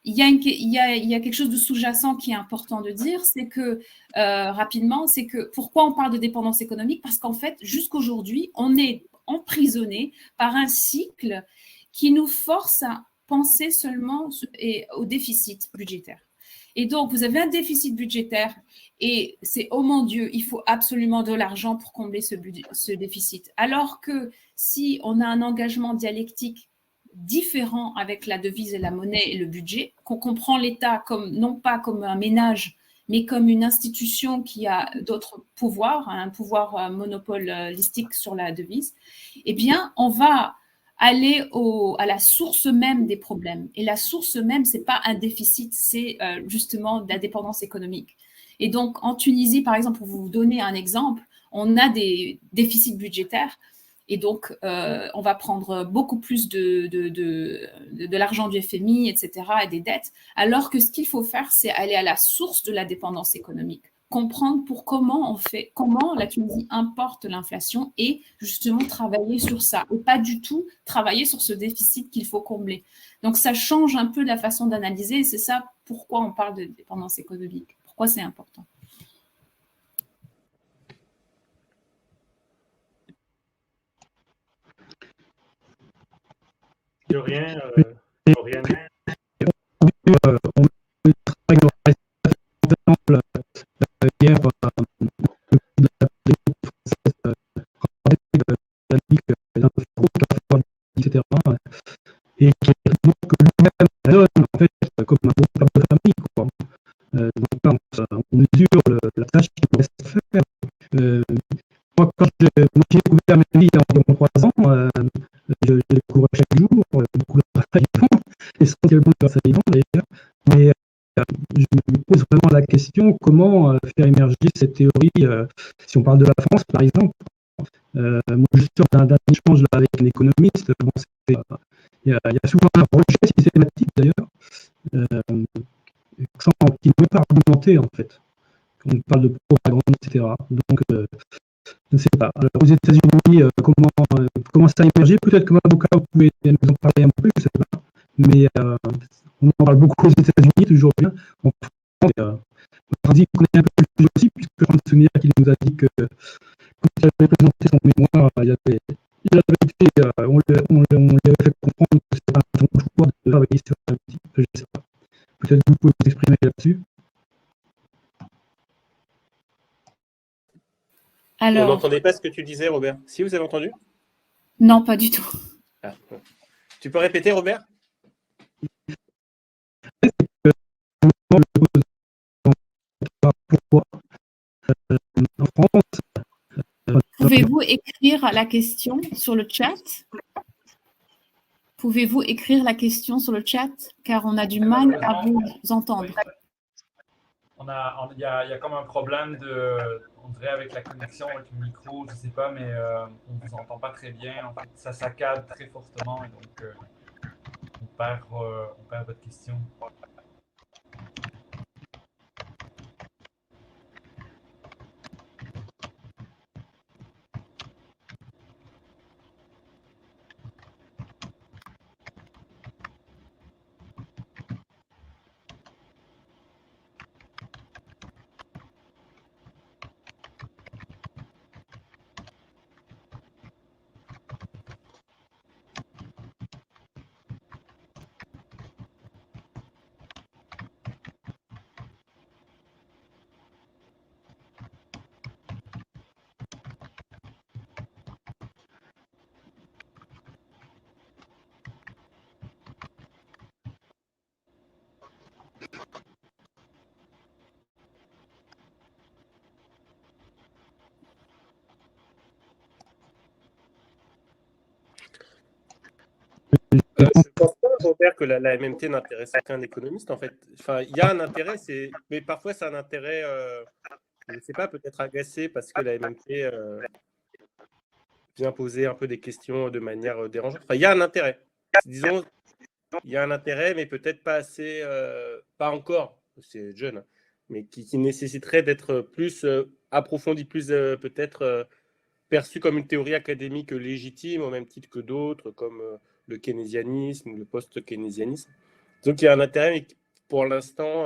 il y a quelque chose de sous-jacent qui est important de dire, c'est que, rapidement, c'est que pourquoi on parle de dépendance économique? Parce qu'en fait, jusqu'aujourd'hui, on est emprisonné par un cycle qui nous force à penser seulement au déficit budgétaire. Et donc, vous avez un déficit budgétaire et c'est, oh mon Dieu, il faut absolument de l'argent pour combler ce déficit. Alors que si on a un engagement dialectique différent avec la devise et la monnaie et le budget, qu'on comprend l'État comme, non pas comme un ménage, mais comme une institution qui a d'autres pouvoirs, un pouvoir monopolistique sur la devise, eh bien, on va aller à la source même des problèmes. Et la source même, ce n'est pas un déficit, c'est justement de la dépendance économique. Et donc, en Tunisie, par exemple, pour vous donner un exemple, on a des déficits budgétaires. Et donc, on va prendre beaucoup plus de l'argent du FMI, etc., et des dettes, alors que ce qu'il faut faire, c'est aller à la source de la dépendance économique, comprendre comment la Tunisie importe l'inflation et justement travailler sur ça, et pas du tout travailler sur ce déficit qu'il faut combler. Donc, ça change un peu la façon d'analyser, et c'est ça pourquoi on parle de dépendance économique, pourquoi c'est important. De rien. Etc. Et qui montre que lui-même donne en fait comme un bon père de famille, quoi. Donc là, on mesure la tâche qu'il pourrait se faire. Moi, quand j'ai découvert ma vie il y a environ 3 ans, je découvre chaque jour, beaucoup de travail, essentiellement de travail d'ailleurs, mais je me pose vraiment la question comment faire émerger cette théorie, si on parle de la France par exemple. Moi, je sors d'un échange là, avec un économiste. Bon, il y a souvent un rejet systématique d'ailleurs, qui ne peut pas argumenter en fait. On parle de propagande, etc. Donc, je ne sais pas. Alors, aux États-Unis, comment ça a émergé? Peut-être que avocat, vous pouvez nous en parler un peu, je ne sais pas. Mais on en parle beaucoup aux États-Unis, toujours bien. On dit qu'on connaît un peu plus aussi, puisque je me souviens qu'il nous a dit que quand il avait présenté son mémoire, on lui avait fait comprendre que c'était un bon choix de travailler sur un petit peu, je ne sais pas. Peut-être que vous pouvez vous exprimer là-dessus. Alors, on n'entendait pas ce que tu disais, Robert. Si, vous avez entendu? Non, pas du tout. Ah. Tu peux répéter, Robert? Pourquoi en France? Pouvez-vous écrire la question sur le chat? Pouvez-vous écrire la question sur le chat? Car on a du mal à vous entendre. Il y a comme un problème on dirait avec la connexion, avec le micro, je ne sais pas, mais on ne vous entend pas très bien. En fait, ça saccade très fortement et donc on perd votre question. Je ne pense pas, Robert, que la MMT n'intéresse aucun économiste, en fait. Enfin, il y a un intérêt, mais parfois c'est un intérêt, je ne sais pas, peut-être agacé parce que la MMT vient poser un peu des questions de manière dérangeante. Enfin, il y a un intérêt. Disons, il y a un intérêt, mais peut-être pas assez, pas encore, c'est jeune, mais qui nécessiterait d'être plus approfondi, plus peut-être perçu comme une théorie académique légitime, au même titre que d'autres, comme le keynésianisme ou le post-keynésianisme. Donc il y a un intérêt, mais pour l'instant,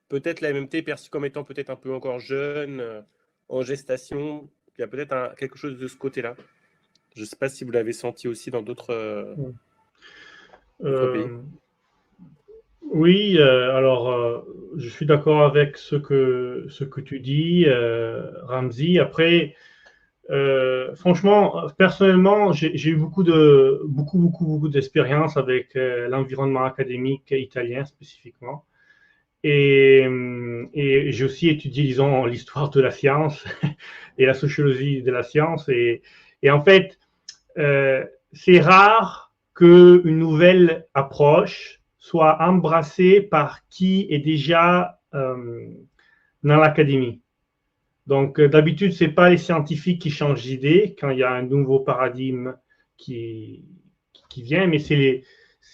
peut-être la MMT est perçue comme étant peut-être un peu encore jeune, en gestation. Il y a peut-être quelque chose de ce côté-là. Je ne sais pas si vous l'avez senti aussi dans d'autres pays. Oui, alors je suis d'accord avec ce que tu dis, Ramzi. Après, franchement, personnellement, j'ai eu beaucoup d'expérience avec l'environnement académique italien spécifiquement. Et j'ai aussi étudié, disons, l'histoire de la science et la sociologie de la science. Et en fait, c'est rare qu'une nouvelle approche soit embrassée par qui est déjà dans l'académie. Donc, d'habitude, ce n'est pas les scientifiques qui changent d'idée quand il y a un nouveau paradigme qui vient, mais c'est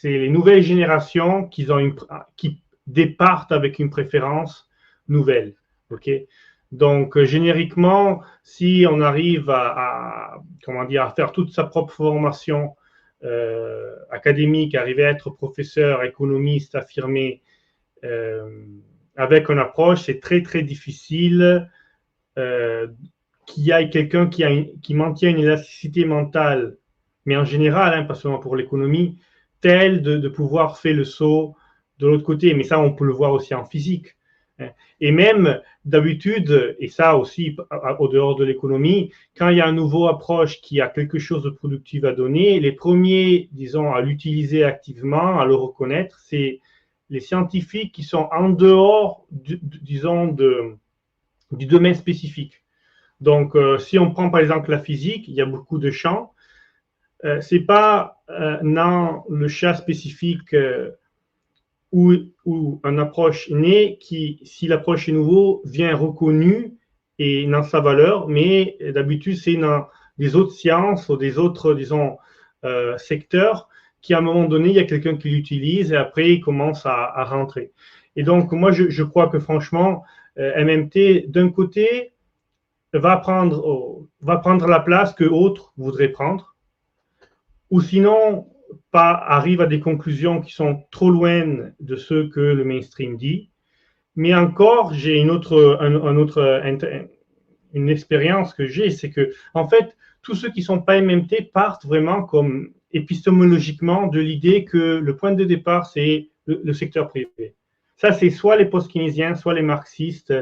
les nouvelles générations qui départent avec une préférence nouvelle. Okay? Donc, génériquement, si on arrive comment dire, à faire toute sa propre formation académique, arriver à être professeur, économiste affirmé, avec une approche, c'est très, très difficile qu'il y ait quelqu'un qui maintient une élasticité mentale, mais en général, hein, pas seulement pour l'économie, telle de pouvoir faire le saut de l'autre côté. Mais ça, on peut le voir aussi en physique. Et même d'habitude, et ça aussi au dehors de l'économie, quand il y a une nouvelle approche qui a quelque chose de productif à donner, les premiers, disons, à l'utiliser activement, à le reconnaître, c'est les scientifiques qui sont en dehors, disons, du domaine spécifique. Donc, si on prend par exemple la physique, il y a beaucoup de champs. C'est pas dans le champ spécifique où une approche est née qui, si l'approche est nouveau, vient reconnue et dans sa valeur, mais d'habitude, c'est dans des autres sciences ou des autres, disons, secteurs qui, à un moment donné, il y a quelqu'un qui l'utilise et après, il commence à rentrer. Et donc, moi, je crois que franchement, MMT, d'un côté, va prendre la place que autres voudraient prendre, ou sinon arrive à des conclusions qui sont trop loin de ce que le mainstream dit. Mais encore, j'ai une expérience que j'ai, c'est que en fait, tous ceux qui ne sont pas MMT partent vraiment comme épistémologiquement de l'idée que le point de départ, c'est le secteur privé. Ça, c'est soit les post-keynésiens, soit les marxistes,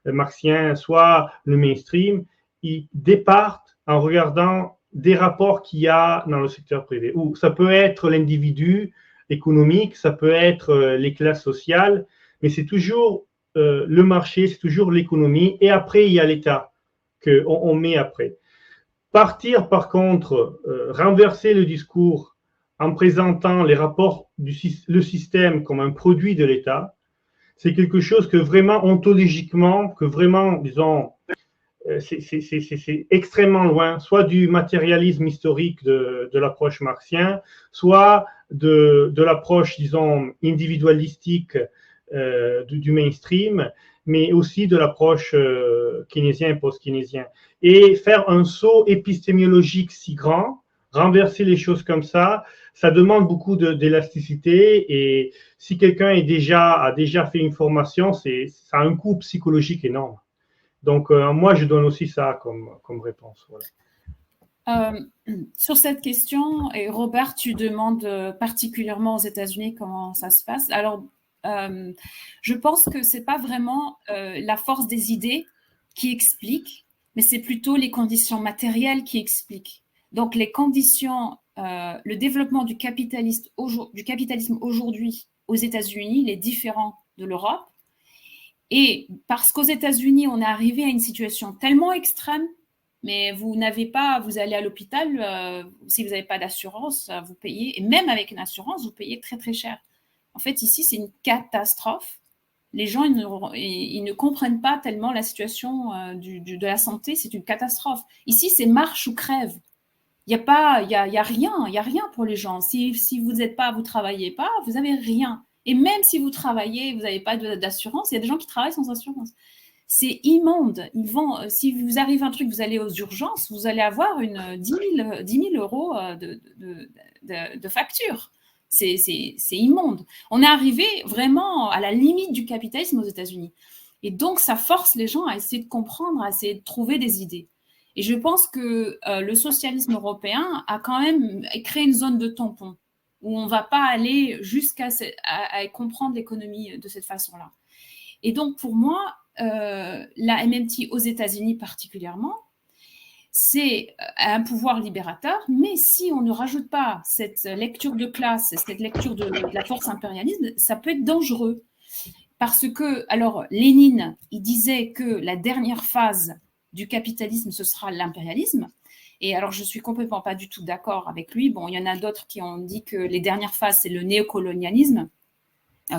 marxiens, soit le mainstream. Ils départent en regardant des rapports qu'il y a dans le secteur privé. Ou ça peut être l'individu économique, ça peut être les classes sociales, mais c'est toujours le marché, c'est toujours l'économie. Et après, il y a l'État qu'on met après. Partir, par contre, renverser le discours en présentant les rapports le système comme un produit de l'État, c'est quelque chose que vraiment ontologiquement, que vraiment, disons, c'est extrêmement loin, soit du matérialisme historique de l'approche marxienne, soit de l'approche, disons, individualistique du mainstream, mais aussi de l'approche keynésien et post-keynésien. Et faire un saut épistémologique si grand, renverser les choses comme ça demande beaucoup d'élasticité. Et si quelqu'un a déjà fait une formation, ça a un coût psychologique énorme. Donc, moi, je donne aussi ça comme réponse. Voilà. Sur cette question, et Robert, tu demandes particulièrement aux États-Unis comment ça se passe. Alors, je pense que ce n'est pas vraiment la force des idées qui explique, mais c'est plutôt les conditions matérielles qui expliquent. Donc, les conditions, le développement du capitalisme aujourd'hui aux États-Unis, il est différent de l'Europe. Et parce qu'aux États-Unis, on est arrivé à une situation tellement extrême, mais vous allez à l'hôpital, si vous n'avez pas d'assurance, vous payez, et même avec une assurance, vous payez très très cher. En fait, ici, c'est une catastrophe. Les gens, ils ne comprennent pas tellement la situation de la santé, c'est une catastrophe. Ici, c'est marche ou crève. Il n'y a rien pour les gens. Si vous ne travaillez pas, vous n'avez rien. Et même si vous travaillez, vous n'avez pas d'assurance, il y a des gens qui travaillent sans assurance. C'est immonde. Si vous arrive un truc, vous allez aux urgences, vous allez avoir 10 000 euros de facture. C'est immonde. On est arrivé vraiment à la limite du capitalisme aux États-Unis. Et donc, ça force les gens à essayer de comprendre, à essayer de trouver des idées. Et je pense que le socialisme européen a quand même créé une zone de tampon où on ne va pas aller jusqu'à à comprendre l'économie de cette façon-là. Et donc, pour moi, la MMT aux États-Unis particulièrement, c'est un pouvoir libérateur, mais si on ne rajoute pas cette lecture de classe, cette lecture de la force impérialisme, ça peut être dangereux. Parce que, alors, Lénine, il disait que la dernière phase du capitalisme, ce sera l'impérialisme. Et alors, je ne suis complètement pas du tout d'accord avec lui. Bon, il y en a d'autres qui ont dit que les dernières phases, c'est le néocolonialisme.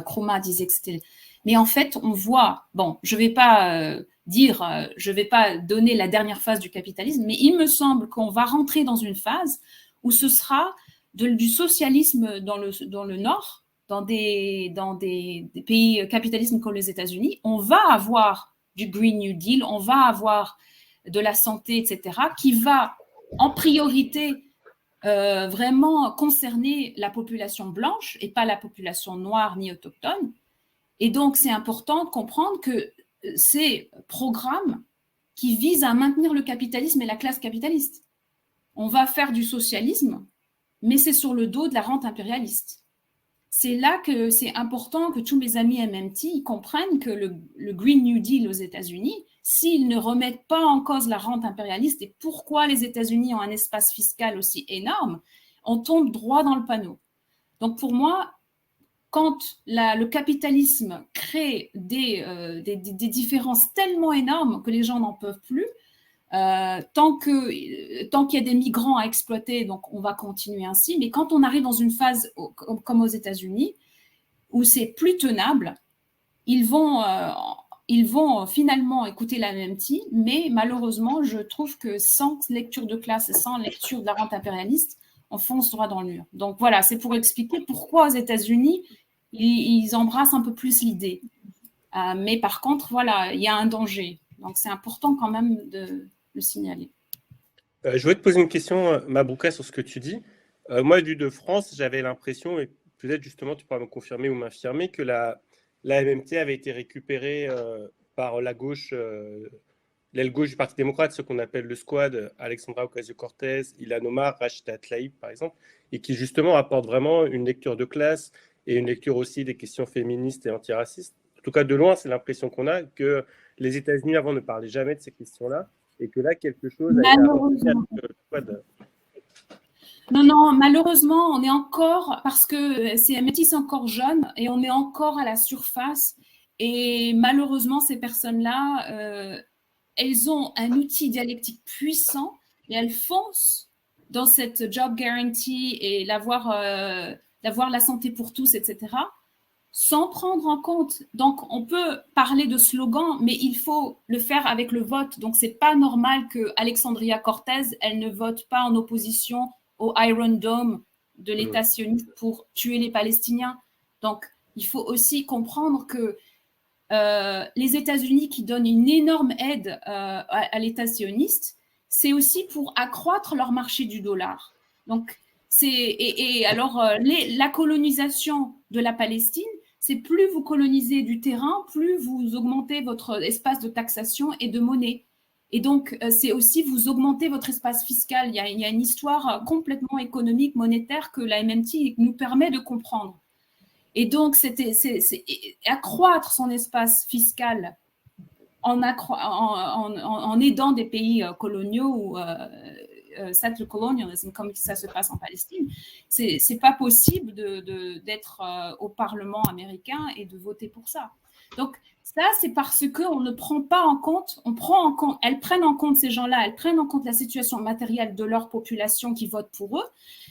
Krumah disait que c'était... Mais en fait, on voit... Bon, je ne vais pas je ne vais pas donner la dernière phase du capitalisme, mais il me semble qu'on va rentrer dans une phase où ce sera du socialisme dans le Nord, dans des pays capitalistes comme les États-Unis. On va avoir du Green New Deal, on va avoir de la santé, etc., qui va en priorité vraiment concerner la population blanche et pas la population noire ni autochtone. Et donc, c'est important de comprendre que ces programmes qui visent à maintenir le capitalisme et la classe capitaliste. On va faire du socialisme, mais c'est sur le dos de la rente impérialiste. C'est là que c'est important que tous mes amis MMT comprennent que le Green New Deal aux États-Unis, s'ils ne remettent pas en cause la rente impérialiste et pourquoi les États-Unis ont un espace fiscal aussi énorme, on tombe droit dans le panneau. Donc pour moi, quand le capitalisme crée des différences tellement énormes que les gens n'en peuvent plus, tant qu'il y a des migrants à exploiter, donc on va continuer ainsi. Mais quand on arrive dans une phase comme aux États-Unis, où c'est plus tenable, ils vont finalement écouter la MMT, mais malheureusement, je trouve que sans lecture de classe et sans lecture de la rente impérialiste, on fonce droit dans le mur. Donc voilà, c'est pour expliquer pourquoi aux États-Unis, ils embrassent un peu plus l'idée. Mais par contre, voilà, il y a un danger. Donc c'est important quand même de le signaler. Je voulais te poser une question, Mabrouka, sur ce que tu dis. Moi, vu de France, j'avais l'impression, et peut-être justement tu pourras me confirmer ou m'infirmer, que la MMT avait été récupérée par la gauche, l'aile gauche du Parti démocrate, ce qu'on appelle le squad, Alexandra Ocasio-Cortez, Ilhan Omar, Rachida Tlaib, par exemple, et qui justement apporte vraiment une lecture de classe et une lecture aussi des questions féministes et antiracistes. En tout cas, de loin, c'est l'impression qu'on a que les États-Unis avant ne parlaient jamais de ces questions-là, et que là, quelque chose a été apporté avec le squad. Non, malheureusement, on est encore, parce que ces métis sont encore jeunes et on est encore à la surface. Et malheureusement, ces personnes-là, elles ont un outil dialectique puissant et elles foncent dans cette job guarantee et d'avoir la santé pour tous, etc., sans prendre en compte. Donc, on peut parler de slogan, mais il faut le faire avec le vote. Donc, c'est pas normal que Alexandria Cortez, elle ne vote pas en opposition au Iron Dome de l'État sioniste pour tuer les Palestiniens. Donc, il faut aussi comprendre que les États-Unis qui donnent une énorme aide à l'État sioniste, c'est aussi pour accroître leur marché du dollar. Donc, alors, la colonisation de la Palestine, c'est plus vous colonisez du terrain, plus vous augmentez votre espace de taxation et de monnaie. Et donc, c'est aussi vous augmentez votre espace fiscal. Il y a une histoire complètement économique, monétaire que la MMT nous permet de comprendre. Et donc, c'est accroître son espace fiscal en aidant des pays coloniaux ou settler colonialism, comme ça se passe en Palestine. C'est pas possible d'être au Parlement américain et de voter pour ça. Donc, ça, c'est parce qu'on ne prend pas en compte, elles prennent en compte ces gens-là, elles prennent en compte la situation matérielle de leur population qui vote pour eux,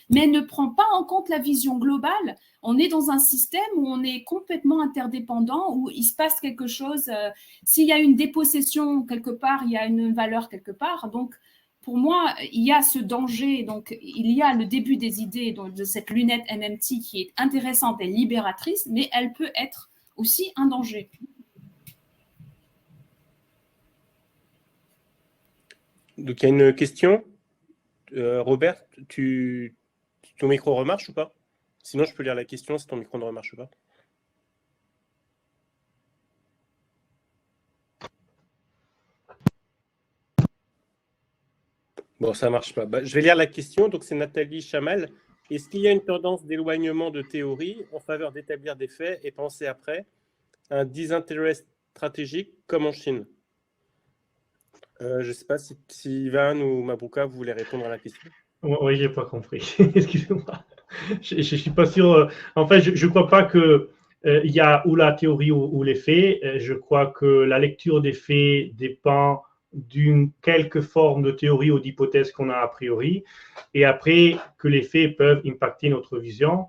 mais elles ne prennent pas en compte la vision globale. On est dans un système où on est complètement interdépendant, où il se passe quelque chose. S'il y a une dépossession quelque part, il y a une valeur quelque part. Donc, pour moi, il y a ce danger. Donc, il y a le début des idées de cette lunette MMT qui est intéressante et libératrice, mais elle peut être aussi un danger. Donc, il y a une question. Robert, ton micro remarche ou pas? Sinon, je peux lire la question si ton micro ne remarche pas. Bon, ça ne marche pas. Je vais lire la question. Donc, c'est Nathalie Chamal. Est-ce qu'il y a une tendance d'éloignement de théorie en faveur d'établir des faits et penser après un désintérêt stratégique comme en Chine? Je ne sais pas si Ivan ou Mabrouka, vous voulez répondre à la question. Oui, j'ai pas compris. Excusez-moi. Je suis pas sûr. En fait, je crois pas que il y a ou la théorie ou les faits. Je crois que la lecture des faits dépend d'une quelque forme de théorie ou d'hypothèse qu'on a a priori, et après que les faits peuvent impacter notre vision.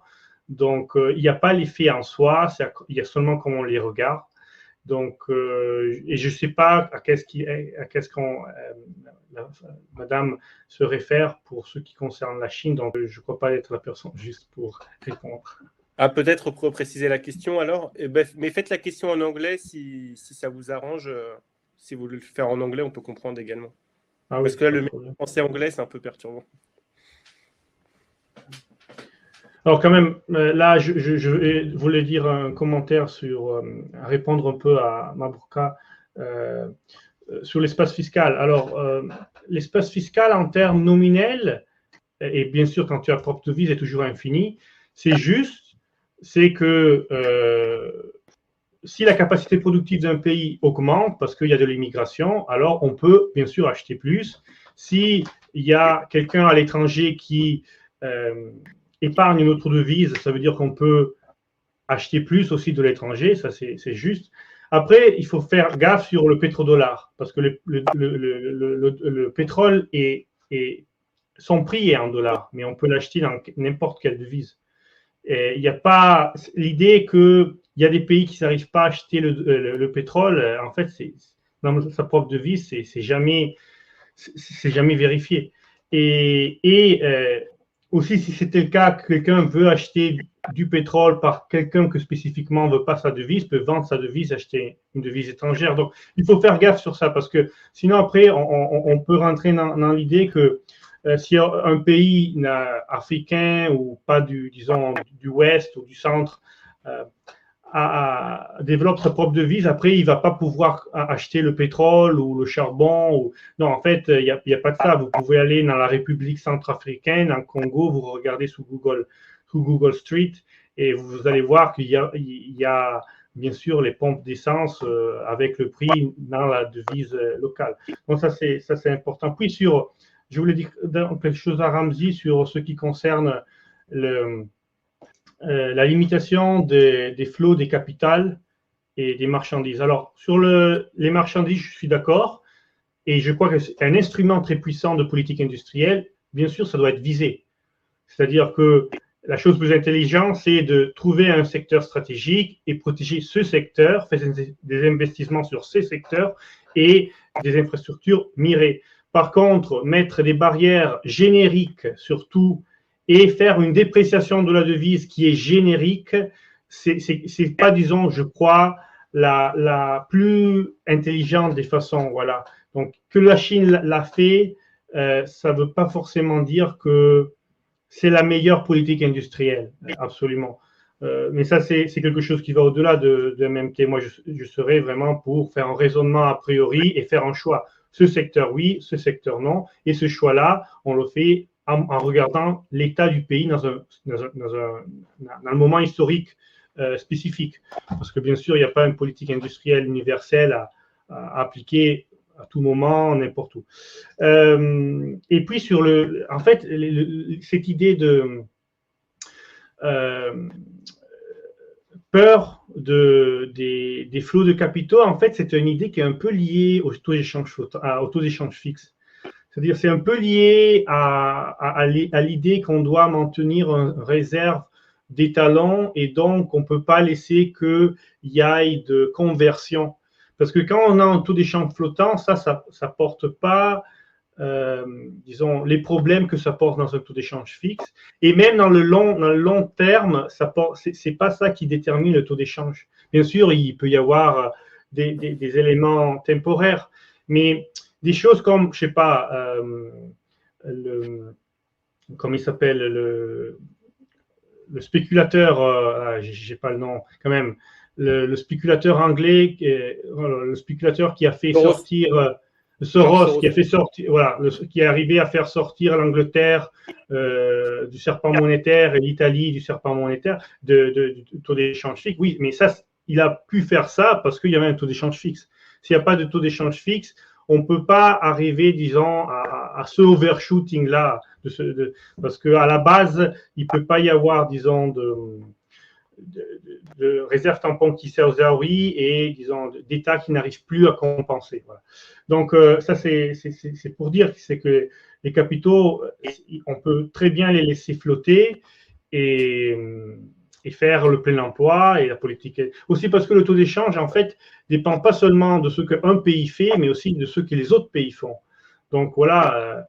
Donc, il n'y a pas les faits en soi, il y a seulement comment on les regarde. Donc, et je ne sais pas à qu'est-ce qu'on Madame se réfère pour ce qui concerne la Chine. Donc, je ne crois pas être la personne juste pour répondre. Ah, peut-être pour préciser la question alors. Mais faites la question en anglais si ça vous arrange. Si vous voulez le faire en anglais, on peut comprendre également. Ah, parce oui, que là, le français-anglais, c'est un peu perturbant. Alors quand même, là, je voulais dire un commentaire sur, répondre un peu à Mabrouka sur l'espace fiscal. Alors, l'espace fiscal en termes nominels, et bien sûr quand tu as propre devise, est toujours infini, c'est juste, c'est que si la capacité productive d'un pays augmente parce qu'il y a de l'immigration, alors on peut bien sûr acheter plus. S'il y a quelqu'un à l'étranger qui épargne une autre devise, ça veut dire qu'on peut acheter plus aussi de l'étranger, ça c'est juste. Après, il faut faire gaffe sur le pétrodollar, parce que le pétrole son prix est en dollars, mais on peut l'acheter dans n'importe quelle devise. Il n'y a pas l'idée qu'il y a des pays qui n'arrivent pas à acheter le pétrole. En fait, dans sa propre devise, c'est jamais vérifié. Et aussi, si c'était le cas que quelqu'un veut acheter du pétrole par quelqu'un que spécifiquement ne veut pas sa devise, peut vendre sa devise, acheter une devise étrangère. Donc, il faut faire gaffe sur ça, parce que sinon, après, on peut rentrer dans l'idée que si un pays africain ou pas disons, du Ouest ou du Centre développe sa propre devise, après, il ne va pas pouvoir acheter le pétrole ou le charbon. Non, en fait, il n'y a pas de ça. Vous pouvez aller dans la République centrafricaine, en Congo, vous regardez sous Google Street, et vous allez voir qu'il y a bien sûr les pompes d'essence avec le prix dans la devise locale. Donc ça c'est important. Puis je voulais dire quelque chose à Ramzi sur ce qui concerne la limitation des flots des capitales et des marchandises. Alors, sur les marchandises, je suis d'accord, et je crois que c'est un instrument très puissant de politique industrielle. Bien sûr, ça doit être visé. C'est-à-dire que la chose plus intelligente, c'est de trouver un secteur stratégique et protéger ce secteur, faire des investissements sur ces secteurs et des infrastructures mirées. Par contre, mettre des barrières génériques sur tout et faire une dépréciation de la devise qui est générique, c'est pas, disons, je crois, la plus intelligente des façons. Voilà. Donc, que la Chine l'a fait, ça ne veut pas forcément dire que c'est la meilleure politique industrielle, absolument. Mais ça, c'est quelque chose qui va au-delà de MMT. Moi, je serais vraiment pour faire un raisonnement a priori et faire un choix. Ce secteur, oui, ce secteur, non. Et ce choix-là, on le fait en regardant l'état du pays dans un moment historique spécifique. Parce que bien sûr, il n'y a pas une politique industrielle universelle à appliquer à tout moment, n'importe où. Et puis en fait, cette idée de peur des flots de capitaux, en fait, c'est une idée qui est un peu liée au taux d'échange fixe. C'est-à-dire, c'est un peu lié à l'idée qu'on doit maintenir une réserve d'étalons et donc on ne peut pas laisser qu'il y ait de conversion. Parce que quand on a un taux d'échange flottant, ça ne porte pas, disons, les problèmes que ça porte dans un taux d'échange fixe. Et même dans le long terme, ce n'est pas ça qui détermine le taux d'échange. Bien sûr, il peut y avoir des éléments temporaires, mais des choses comme, je ne sais pas, comment il s'appelle, le spéculateur, je n'ai pas le nom quand même, le spéculateur anglais, le spéculateur qui a fait sortir Soros qui a fait sortir, voilà, qui est arrivé à faire sortir l'Angleterre du serpent monétaire et l'Italie du serpent monétaire, du taux d'échange fixe. Oui, mais ça, il a pu faire ça parce qu'il y avait un taux d'échange fixe. S'il n'y a pas de taux d'échange fixe, on ne peut pas arriver, disons, à ce overshooting-là, parce qu'à la base, il ne peut pas y avoir, disons, de réserve tampon qui sert aux AOI et, disons, d'États qui n'arrivent plus à compenser. Voilà. Donc, ça, c'est pour dire que les capitaux, on peut très bien les laisser flotter et faire le plein emploi et la politique. Aussi parce que le taux d'échange, en fait, dépend pas seulement de ce qu'un pays fait, mais aussi de ce que les autres pays font. Donc, voilà,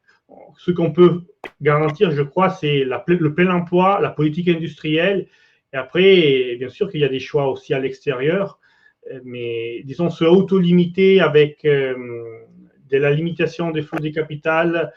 ce qu'on peut garantir, je crois, c'est le plein emploi, la politique industrielle. Et après, bien sûr qu'il y a des choix aussi à l'extérieur, mais disons se auto-limiter avec de la limitation des flux des capitales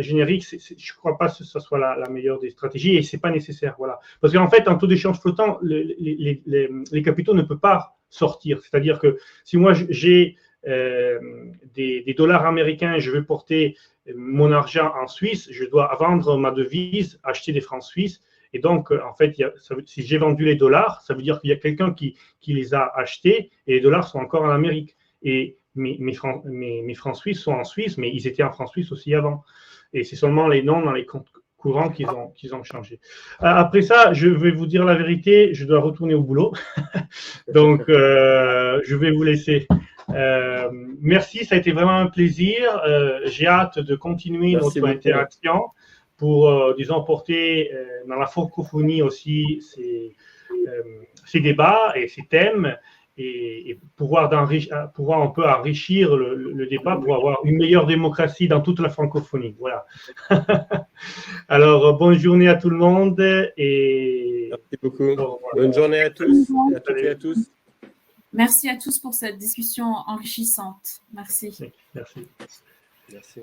génériques, je ne crois pas que ce soit la meilleure des stratégies et ce n'est pas nécessaire. Voilà. Parce qu'en fait, en taux d'échange flottant, les capitaux ne peuvent pas sortir. C'est-à-dire que si moi j'ai des dollars américains et je veux porter mon argent en Suisse, je dois vendre ma devise, acheter des francs suisses. Et donc, en fait, si j'ai vendu les dollars, ça veut dire qu'il y a quelqu'un qui les a achetés et les dollars sont encore en Amérique. Et mes francs suisses sont en Suisse, mais ils étaient en francs suisses aussi avant. Et c'est seulement les noms dans les comptes courants qu'ils ont changé. Après ça, je vais vous dire la vérité, je dois retourner au boulot. Donc, je vais vous laisser. Merci, ça a été vraiment un plaisir. J'ai hâte de continuer notre interaction pour, disons, porter dans la francophonie aussi ces débats et ces thèmes et pouvoir un peu enrichir le débat pour avoir une meilleure démocratie dans toute la francophonie. Voilà. Alors, bonne journée à tout le monde. Et merci beaucoup. Bonne journée à tous et à toutes et à tous. Merci à tous pour cette discussion enrichissante. Merci. Merci. Merci.